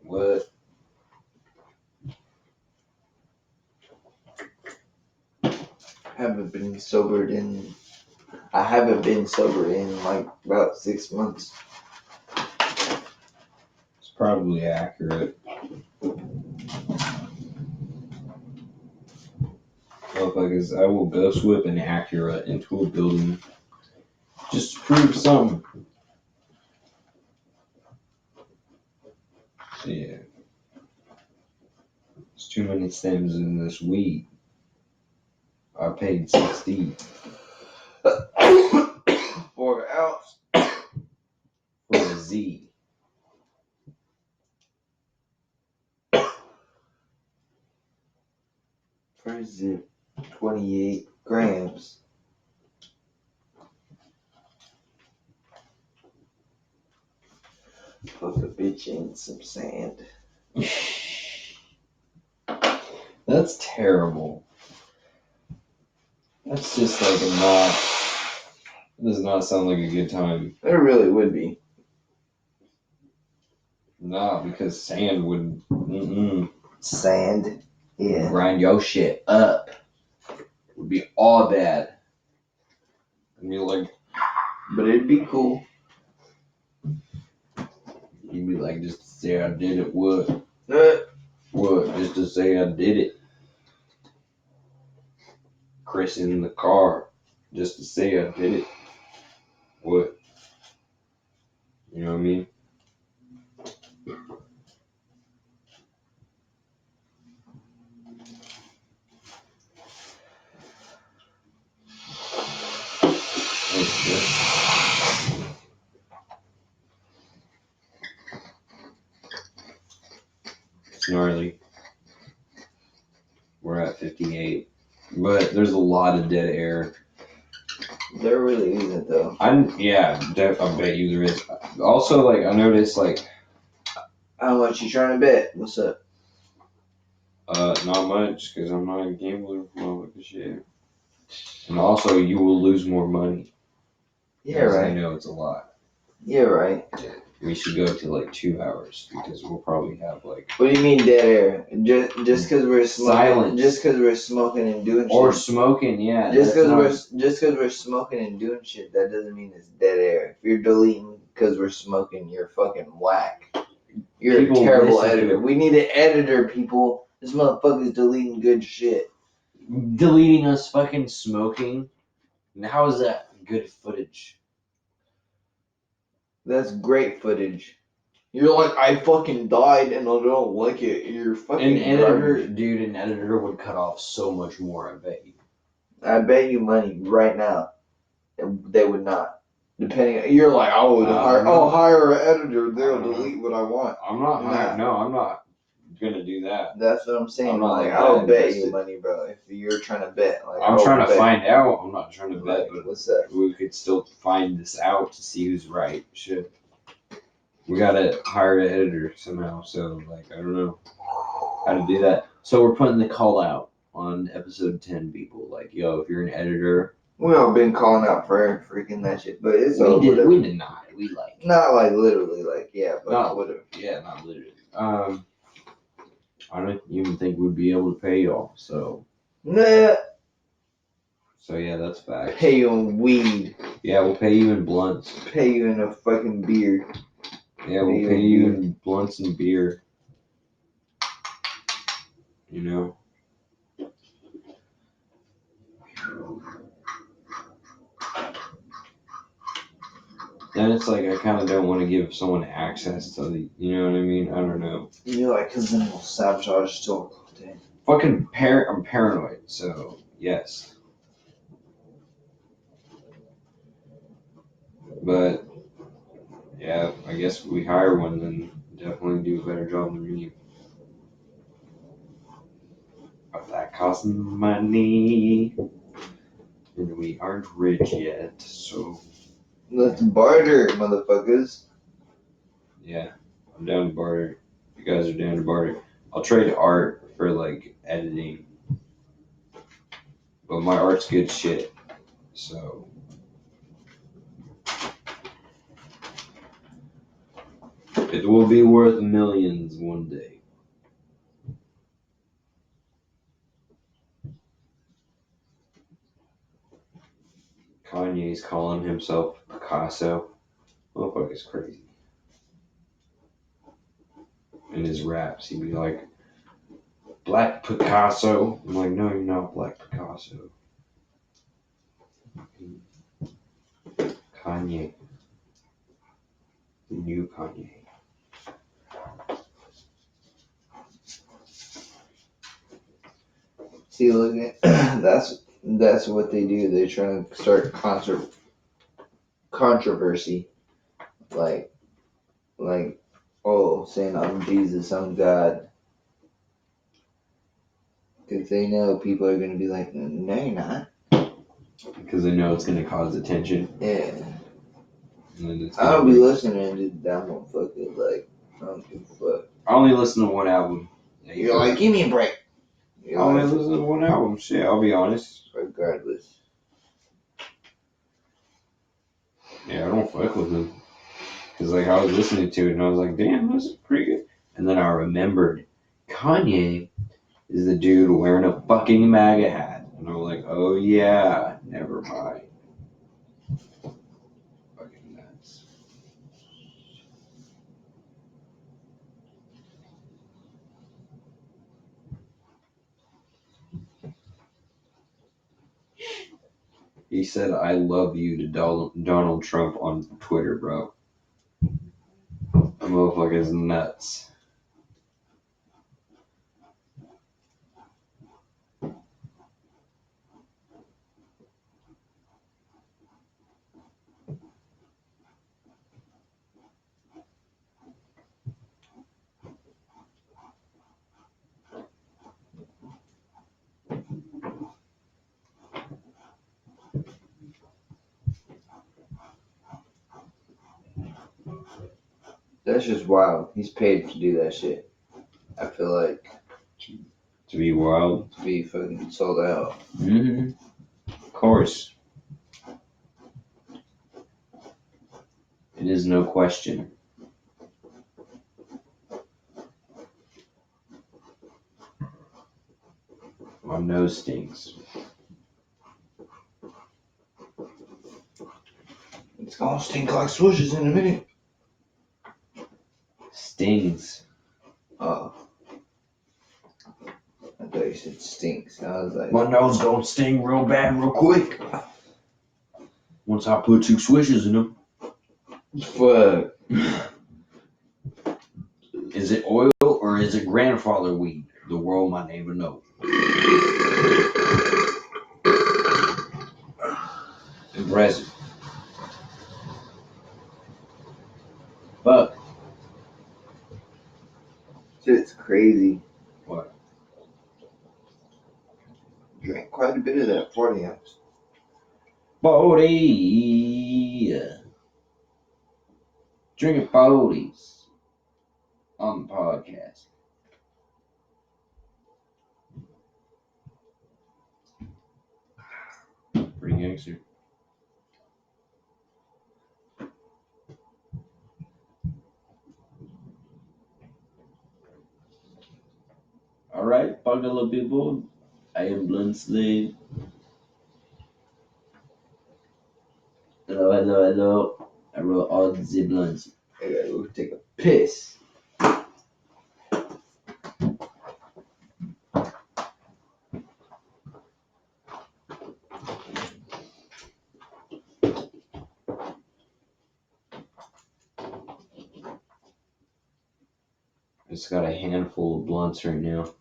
What? Haven't been sobered in. I haven't been sober in like about 6 months. It's probably accurate. Motherfuckers, I will ghost whip an Acura into a building just to prove something. Yeah. There's too many stems in this weed. I paid 60 4 ounce. for the Z. First zip, 28 grams. Put the bitch in some sand. That's terrible. That's just like it does not sound like a good time. It really would be. Nah, because sand would Sand. Yeah. grind your shit up. Would be all bad. And you're like, But it'd be cool. you'd be like, just to say I did it. What? Uh, What? Just to say I did it. Chris in the car. Just to say I did it. What? You know what I mean? It's gnarly. We're at 58. But there's a lot of dead air. there really isn't though. I bet you there is. Also, like, I noticed, like, How much you trying to bet? What's up? not much, because I'm not a gambler from all that shit. And also, you will lose more money. Yeah, Because I right. know it's a lot. Yeah, right. We should go to like 2 hours because we'll probably have like What do you mean dead air? Just because we're smoking, silence. just because we're smoking and doing or shit. smoking. Yeah, Just that's because we're smoking and doing shit, that doesn't mean it's dead air. If you're deleting because we're smoking, you're fucking whack. You're People a terrible listen to editor. it. We need an editor, people. This motherfucker's deleting good shit. not deleting us fucking smoking. And how is that good footage? That's great footage. You're like, I fucking died and I don't like it. You're fucking An editor, garbage. dude, an editor would cut off so much more. I bet you. I bet you money right now. They would not. Depending, you're like, I would hire. no. I'll hire an editor. They'll I don't know. delete what I want. I'm not. Nah. No, I'm not gonna do that. That's what I'm saying. I'm not like, like I'll that bet you invested. money, bro. If you're trying to bet, like, I'm I'll trying to bet. find out. I'm not trying to bet, Like, but what's that? we could still find this out to see who's right. Shit. We gotta hire an editor somehow, so like I don't know how to do that. So we're putting the call out on episode 10, people. Like, yo, if you're an editor, We all been calling out for freaking that shit, but it's all we whatever. did not. We like Not like literally, like yeah, but not whatever. yeah, not literally. I don't even think we'd be able to pay y'all. So Nah, yeah, that's fact. pay you in weed. Yeah, we'll pay you in blunts. Pay you in a fucking beer. Yeah, we'll pay you in blunts and beer. You know. Then it's like I kind of don't want to give someone access to the, you know what I mean? I don't know. You're like, cause then we'll sabotage still. Fucking I'm paranoid, so yes. But yeah, I guess if we hire one, then definitely do a better job than me. But that costs money, and we aren't rich yet, so Let's barter, motherfuckers. yeah, I'm down to barter. You guys are down to barter. I'll trade art for like editing, but my art's good shit, so. It will be worth millions one day. Kanye's calling himself Picasso. Motherfucker's crazy. In his raps, he'd be like, Black Picasso. I'm like, no, you're not Black Picasso. Kanye. The new Kanye. See, look at that's what they do. They're trying to start controversy, like oh, saying I'm Jesus, I'm God, because they know people are gonna be like, no, you're not. Because they know it's going to cause attention. Yeah, And then it's I'll gonna be be. listening to that motherfucker. Like, I don't give a fuck. I only listen to one album. Yeah, You're like, give me a break. I You're only like, listen to one album. Shit, I'll be honest. regardless. Yeah, I don't fuck with them. Because, like, I was listening to it and I was like, damn, this is pretty good. And then I remembered Kanye is the dude wearing a fucking MAGA hat. And I was like, oh yeah, never mind. Fucking nuts. He said, I love you to Donald Trump on Twitter, bro. That motherfucker's nuts. That's just wild. He's paid to do that shit. I feel like To be wild. to be fucking sold out. Mm-hmm. Of course. It is no question. My nose stinks. It's gonna stink like swooshes in a minute. Stings. Oh. I thought you said stinks. I was like, My nose gonna sting real bad real quick. Once I put 2 swishes in them. fuck. Is it oil or is it grandfather weed? The world might never know. Impressive. Fuck. Shit's crazy. What? Drank quite a bit of that 40 ounce. 40. Drinking 40s on the podcast. Pretty gangster. Alright, little people. I am Blunt Slave. Hello, hello, hello. I wrote all the blunts. I gotta go take a piss. I just got a handful of blunts right now.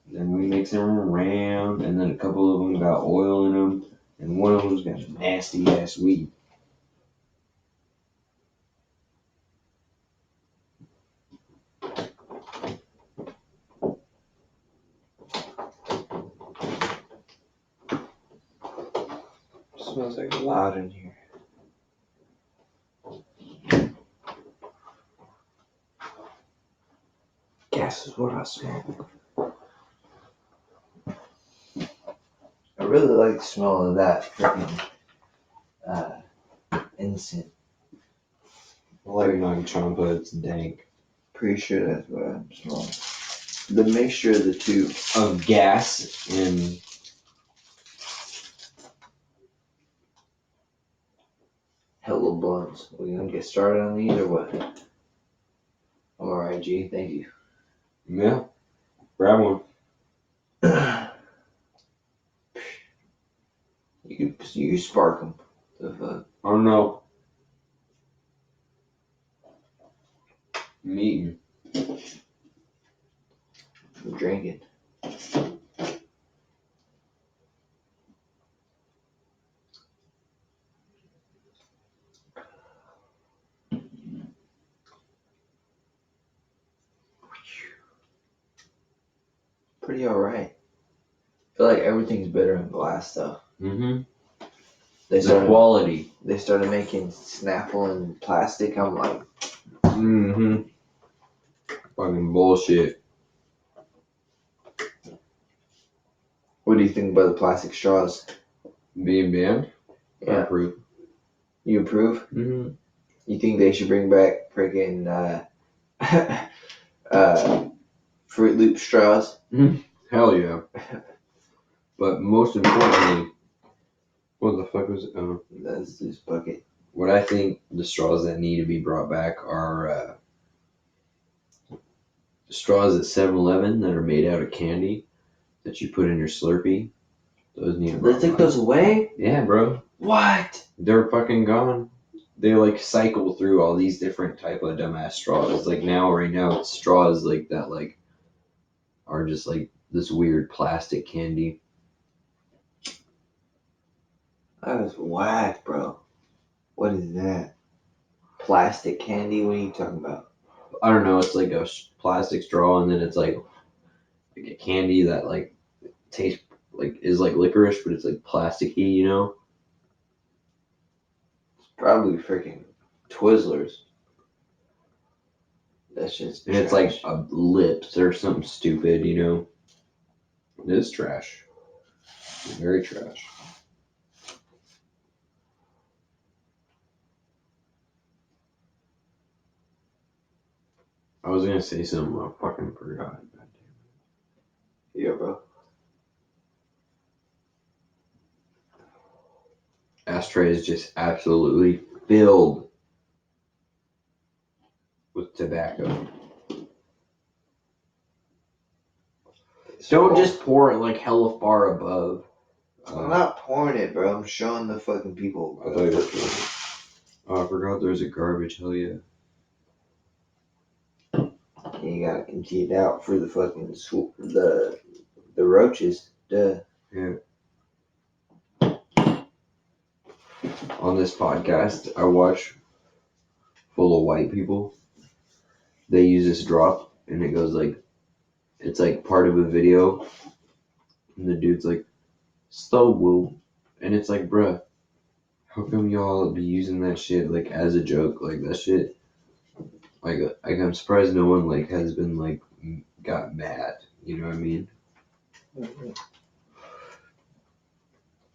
Then we mix them around, and then a couple of them got oil in them, and one of them's got nasty ass weed. Smells like loud in here. Gas is what I smoke. I really like the smell of that freaking incense. Like not champa, it's dank. Pretty sure that's what I'm smelling. The mixture of the two. Of gas and Hello blunts. We gonna get started on these or what? I'm alright, G. Thank you. yeah, grab one. You spark them. The fuck? I don't know. I'm eating. I'm drinking. Pretty alright. I feel like everything's better in glass though. Mm-hmm. They The started quality. they started making Snapple in plastic. I'm like, Mm-hmm. Fucking bullshit. what do you think about the plastic straws? Being banned? I Yeah. approve. You approve? Mm-hmm. You think they should bring back freaking Fruit Loop straws? Hell yeah. But most importantly, what the fuck was it? That's this bucket. What I think the straws that need to be brought back are straws at 7-Eleven that are made out of candy that you put in your Slurpee. Those need to be They took those away? Yeah, bro. What? They're fucking gone. They like cycle through all these different type of dumbass straws. Like right now, it's straws like that like are just like this weird plastic candy. That was whack, bro. What is that? Plastic candy? What are you talking about? I don't know. It's like a plastic straw, and then it's like a candy that like tastes like is like licorice, but it's like plasticky, you know? Probably freaking Twizzlers. That's just And it's like a lips or something stupid, you know? It is trash. Very trash. I was gonna say something, I fucking forgot. Yeah, bro. Ashtray is just absolutely filled with tobacco. Don't just pour it like hella far above. I'm not pouring it, bro. I'm showing the fucking people. I thought you were showing it. Oh, I forgot there's a garbage. Hell yeah. You gotta empty it out for the fucking the roaches. Duh. Yeah. On this podcast, I watch full of white people. They use this drop, and it goes like, it's like part of a video, and the dude's like, so woo. And it's like, bruh, how come y'all be using that shit like as a joke? Like that shit, like I'm surprised no one like has been like got mad. You know what I mean?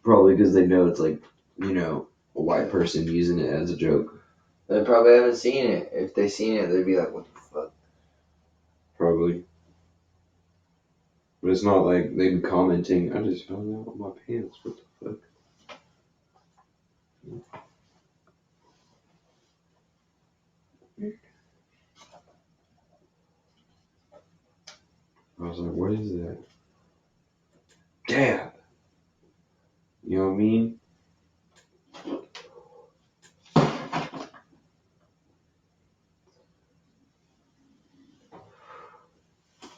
Probably because they know it's like, you know, a white person using it as a joke. They probably haven't seen it. If they seen it, they'd be like, "What the fuck?" Probably. But it's not like they'd be commenting, I just found out my pants. What the fuck? I was like, what is that? Damn. You know what I mean?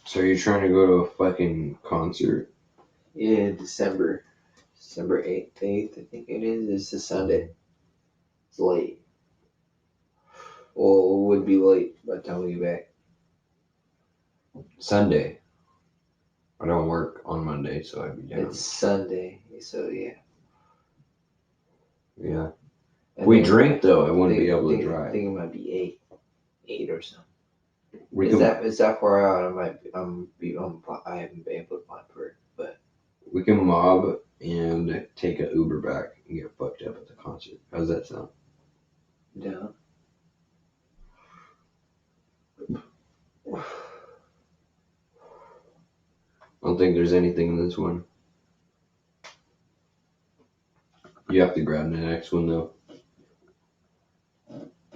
So you're trying to go to a fucking concert? Yeah, December 8th, I think it is. It's a Sunday. It's late. Well, it would be late by the time we get back. Sunday. I don't work on Monday, so I'd be down. It's Sunday, so yeah. Yeah. I We think drink though, I wouldn't be able to I drive. think it might be 8 or something. We Is that far out? I haven't been able to plan for it, but we can mob and take an Uber back and get fucked up at the concert. How's that sound? yeah. I don't think there's anything in this one. You have to grab the next one though.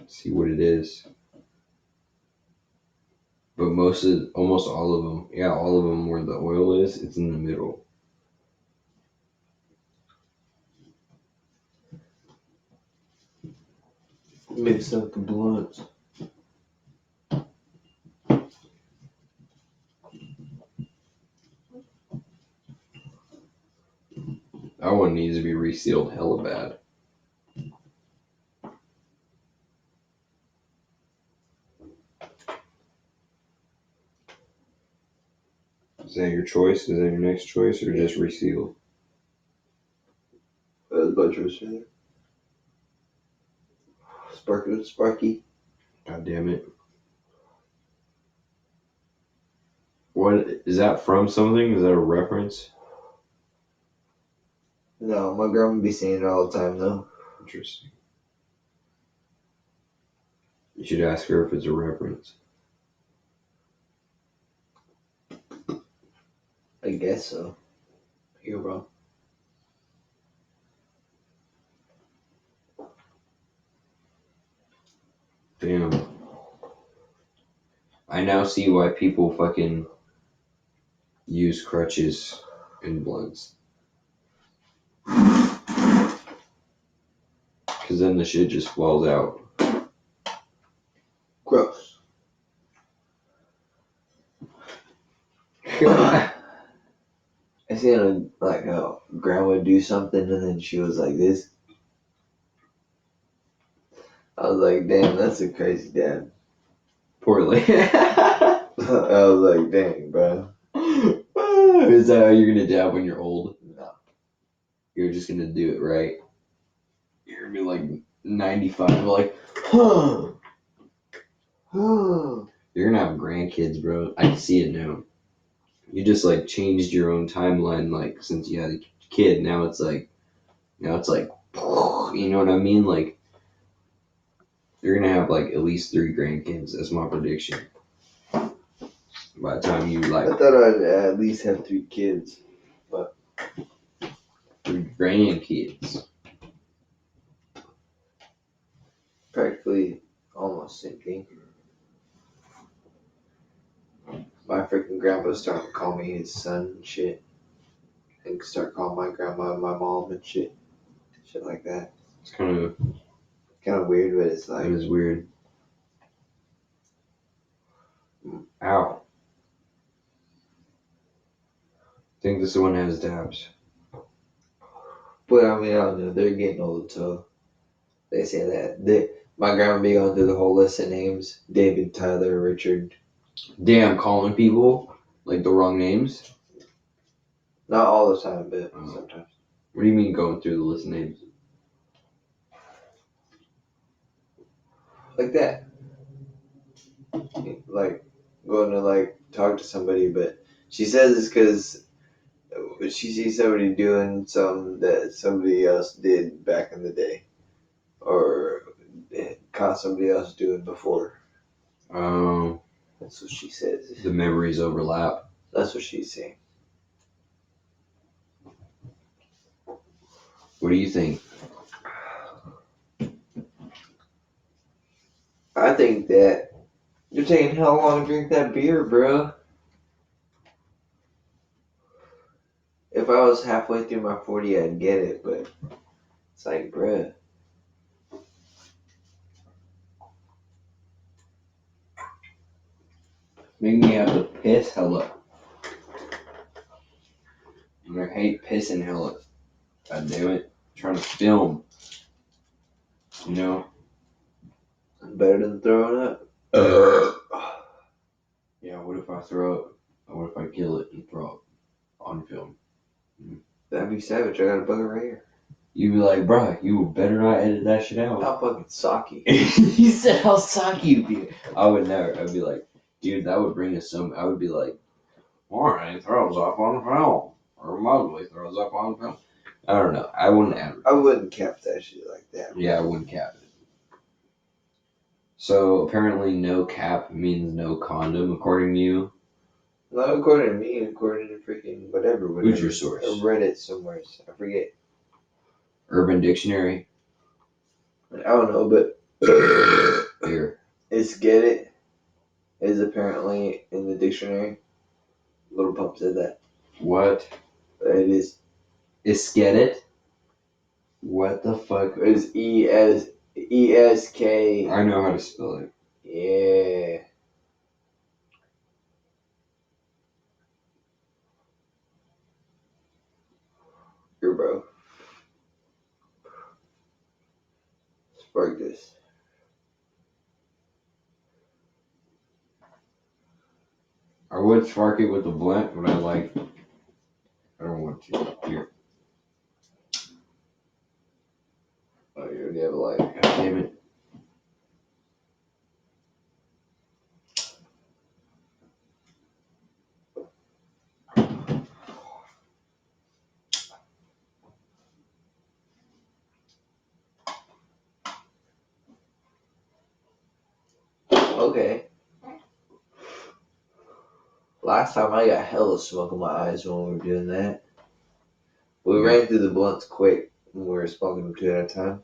See what it is. But almost all of them, yeah, all of them where the oil is, it's in the middle. Mix up the blunts. That one needs to be resealed hella bad. Is that your choice? Is that your next choice, or just reseal? That's my choice right there. Sparky. God damn it! What is that from? Something? Is that a reference? No, my grandma be saying it all the time though. Interesting. You should ask her if it's a reference. I guess so. Here, bro. Damn. I now see why people fucking use crutches and blunts. Because then the shit just falls out. Gross. I seen how grandma do something and then she was like this. I was like, damn, that's a crazy dad. Poorly. I was like, dang, bro. Is that how you're gonna dab when you're old? No. You're just gonna do it right. You're gonna be like 95, like, huh. You're gonna have grandkids, bro. I can see it now. You just like changed your own timeline, like since you had a kid. Now it's like, you know what I mean? Like, you're gonna have like at least 3 grandkids. That's my prediction. By the time you I like thought I'd at least have 3 kids. 3 grandkids. Practically almost same thing. My freaking grandpa's starting to call me his son and shit. And start calling my grandma my mom and shit. Shit like that. It's kind of Weird, but it's like, It is weird. Ow. I think this one has dabs. but I mean, I don't know. They're getting old, so they say that. My grandma be going through the whole list of names: David, Tyler, Richard. Damn, calling people like the wrong names? Not all the time, but Oh. sometimes. What do you mean going through the list of names? Like that. Like going to like talk to somebody, but she says it's because she sees somebody doing something that somebody else did back in the day, or caught somebody else doing before. Oh, That's what she says. the memories overlap. That's what she's saying. What do you think? I think that you're taking how long to drink that beer, bro? If I was halfway through my 40, I'd get it, but it's like, bruh. Make me have to piss hella. And I hate pissing hella. God damn it. I'm trying to film. You know? Better than throwing up. Yeah, what if I throw it? What if I kill it and throw it on film? That'd be savage. I got a bugger right here. You'd be like, bruh, you better not edit that shit out. How fucking socky. He said how socky you'd be. I would never. I'd be like, dude, that would bring us some. I would be like, Warren throws up on film. Or Mowgli throws up on film. I don't know. I wouldn't ever. I wouldn't cap that shit like that. Yeah, I wouldn't cap it. So apparently, no cap means no condom, according to you. Not according to me, according to freaking whatever. Who's your source? I read it somewhere. I forget. Urban Dictionary. I don't know, but Here. it's get it is apparently in the dictionary. Little Pump said that. What? It is. Get it? What the fuck? It is ESK. I know how to spell it. Yeah. Here, bro. spark this. I would spark it with a blunt, but I don't want to. Here. Oh, you already have a light. God damn it. Okay. Last time I got hella smoke in my eyes when we were doing that. We ran through the blunts quick when we were smoking them 2 at a time.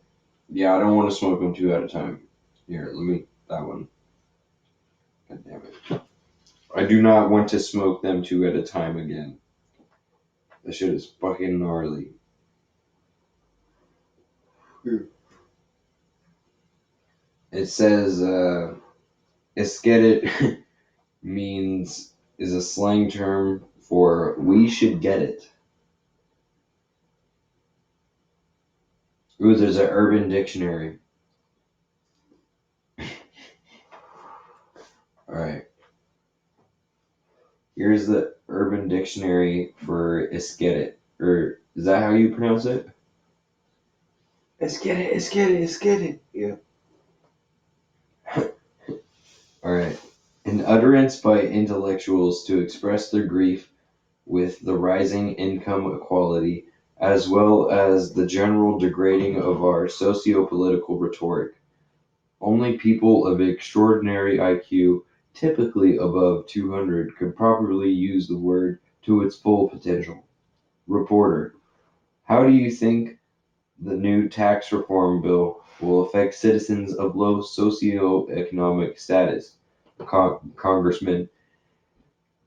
Yeah, I don't want to smoke them 2 at a time. Here, let me, that one. God damn it. I do not want to smoke them 2 at a time again. That shit is fucking gnarly. It says, "Esquedit" is a slang term for "we should get it." Ooh, there's an Urban Dictionary. Alright. Here's the Urban Dictionary for Esquedit. Or, is that how you pronounce it? Let's get it, let's get it, let's get it. Yeah. Alright. An utterance by intellectuals to express their grief with the rising income equality, as well as the general degrading of our socio-political rhetoric. Only people of extraordinary IQ, typically above 200, could properly use the word to its full potential. Reporter: how do you think the new tax reform bill will affect citizens of low socioeconomic status? Congressman: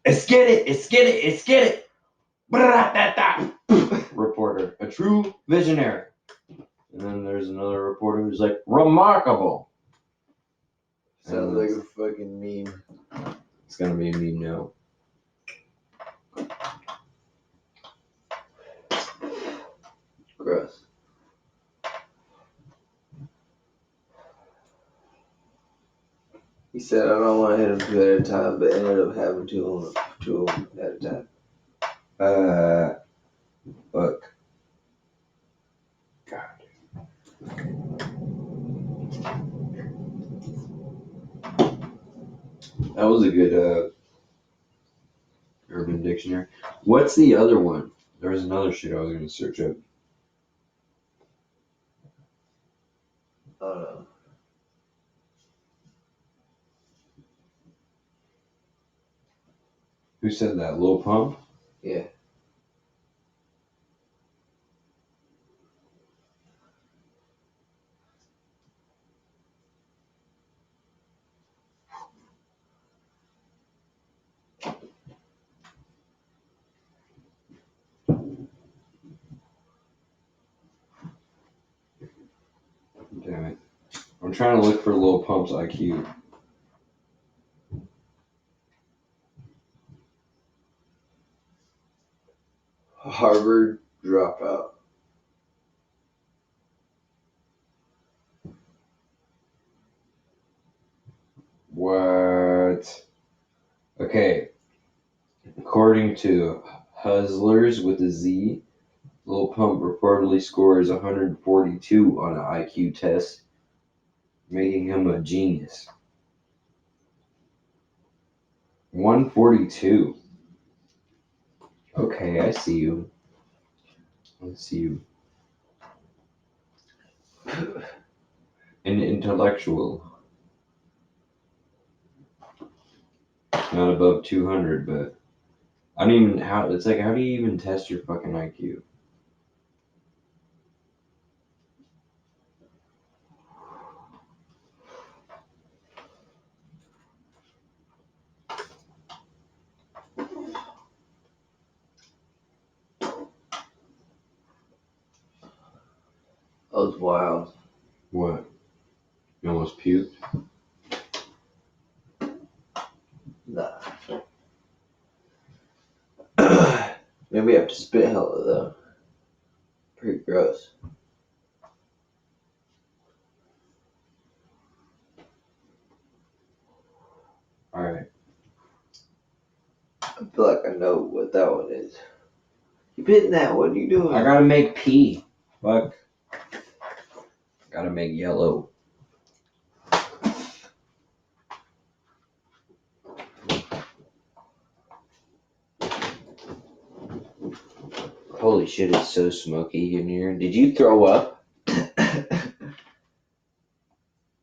let's get it, let's get it, let's get it. Reporter: a true visionary. And then there's another reporter who's like, remarkable. Sounds like a fucking meme. It's gonna be a meme now. Gross. He said, I don't want to hit him 2 at a time, but ended up having 2 of them at a time. Fuck. God. That was a good Urban Dictionary. What's the other one? There was another shit I was gonna search up. I don't know. Who said that? Lil Pump? Yeah. Damn it. I'm trying to look for Lil Pump's IQ. Harvard dropout. What? Okay. According to Hustlers with a Z, Lil Pump reportedly scores 142 on an IQ test, making him a genius. 142. Okay, I see you. I see you. An intellectual. Not above 200, but I don't even it's like, how do you even test your fucking IQ? That was wild. What? You almost puked? Nah. Maybe I have to spit hella though. Pretty gross. know what that one is. You hitting that? What are you doing? I gotta make pee. Fuck. Gotta make yellow. Holy shit, it's so smoky in here. Did you throw up?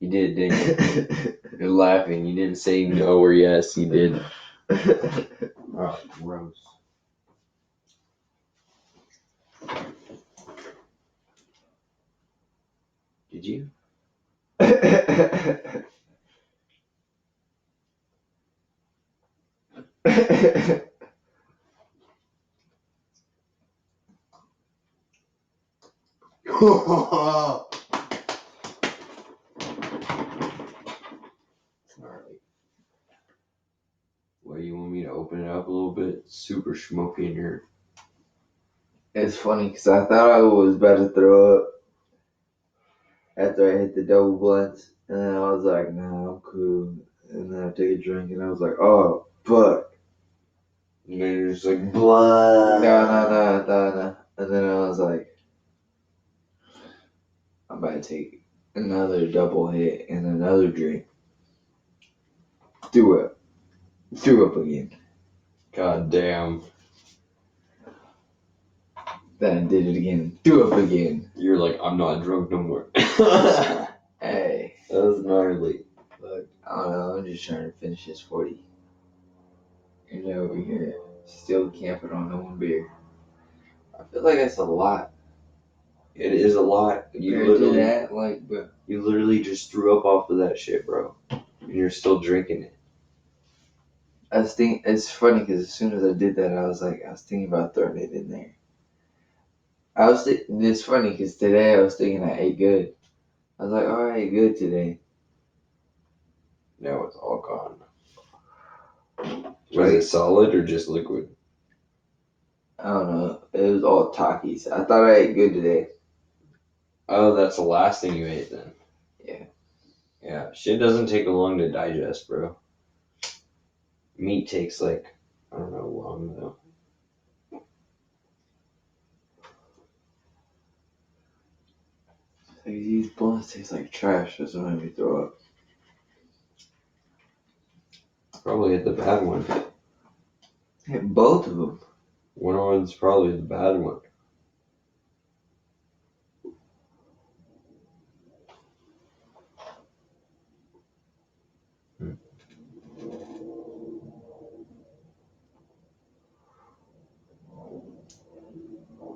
You did, didn't you? You're laughing. You didn't say no or yes. You did. Oh, gross. Did you? Alright. Well, you want me to open it up a little bit? It's super smoky in here. It's funny because I thought I was about to throw up after I hit the double blunts, and then I was like, "Nah, I'm cool." And then I took a drink, and I was like, "Oh, fuck." And then you're just like, blah. No. And then I was like, I'm about to take another double hit and another drink. Threw up. Threw up again. God damn. Then I did it again. Threw up again. You're like, I'm not drunk no more. Hey. That was gnarly. Look, I don't know. I'm just trying to finish this 40. And over here, still camping on the one beer. I feel like that's a lot. It is a lot. You Compared to literally, that, like, bro. you literally just threw up off of that shit, bro. And you're still drinking it. I was thinking, it's funny because as soon as I did that, I was thinking about throwing it in there. It's funny because today I was thinking I ate good. I was like, oh, I ate good today. Now it's all gone. Was it solid or just liquid? I don't know. It was all Takis. I thought I ate good today. Oh, that's the last thing you ate then. Yeah. Yeah, shit doesn't take long to digest, bro. Meat takes like, I don't know, long though. Like, these blunts taste like trash. That's what made me throw up. Probably hit the bad one. Hit both of them. One of them's probably the bad one.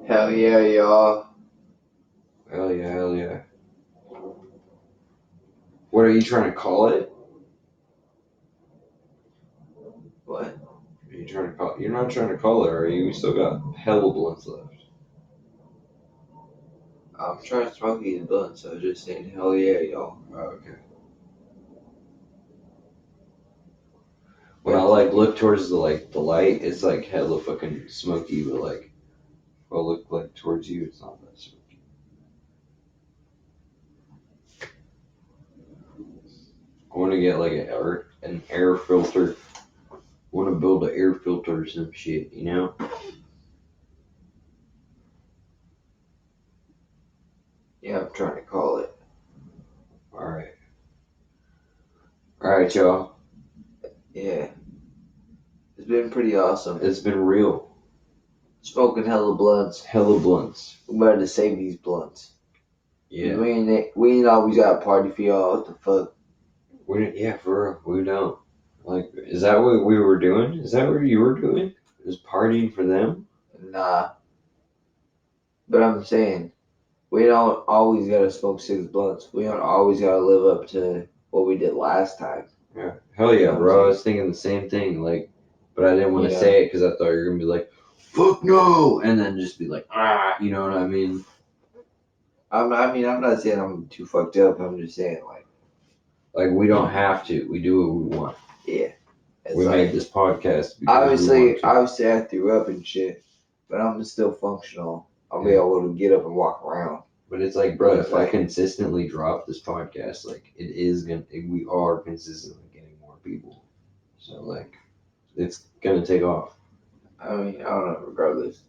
Hell yeah, y'all. Hell yeah, hell yeah. What are you trying to call it? What? Are you trying to call? You're not trying to call it, are you? We still got hella blunts left. I'm trying to smoke these blunts, so I was just saying, hell yeah, y'all. Oh, okay. When I like look towards the light, it's like hella fucking smoky, but like, if I look like towards you, it's not that smoky. I want to get like an air filter. I want to build an air filter or some shit, you know? Yeah, I'm trying to call it. Alright. Alright, y'all. Yeah. It's been pretty awesome. It's been real. Smoking hella blunts. Hella blunts. We better save these blunts. Yeah. We ain't always got a party for y'all. What the fuck? Yeah, for real. We don't. Like, is that what we were doing? Is that what you were doing? Is partying for them? Nah. But I'm saying, we don't always gotta smoke 6 blunts. We don't always gotta live up to what we did last time. Yeah. Hell yeah, bro. I was thinking the same thing. Like, but I didn't want to say it because I thought you were going to be like, fuck no! And then just be like, you know what I mean? I'm not saying I'm too fucked up. I'm just saying, like we don't have to. We do what we want. Yeah. We made this podcast because obviously I threw up and shit, but I'm still functional. I'll be able to get up and walk around. But it's like, bro, if I consistently drop this podcast, like we are consistently getting more people. So like, it's gonna take off. I mean, I don't know. Regardless,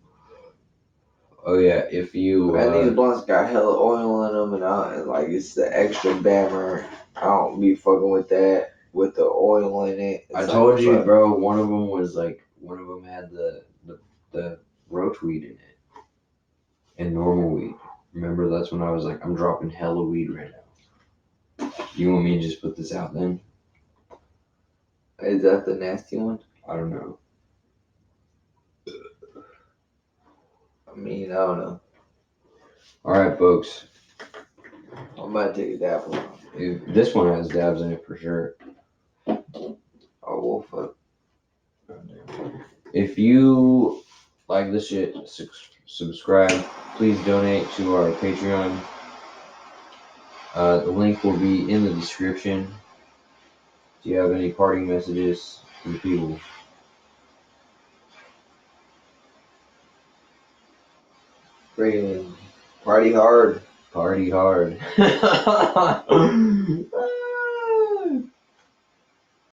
Oh yeah, if you and these blunts got hella oil in them, and like it's the extra bammer. I don't be fucking with that with the oil in it. It's I like, told you, fuck. bro. One of them had the roach weed in it and normal weed. Remember, that's when I was like, I'm dropping hella weed right now. You want me to just put this out then? Is that the nasty one? I don't know. I mean, I don't know. All right, folks. I'm about to take a dab one. This one has dabs in it for sure. Oh well, fuck. If you like this shit, subscribe. Please donate to our Patreon. The link will be in the description. Do you have any parting messages to the people? Freaking party hard. Party hard.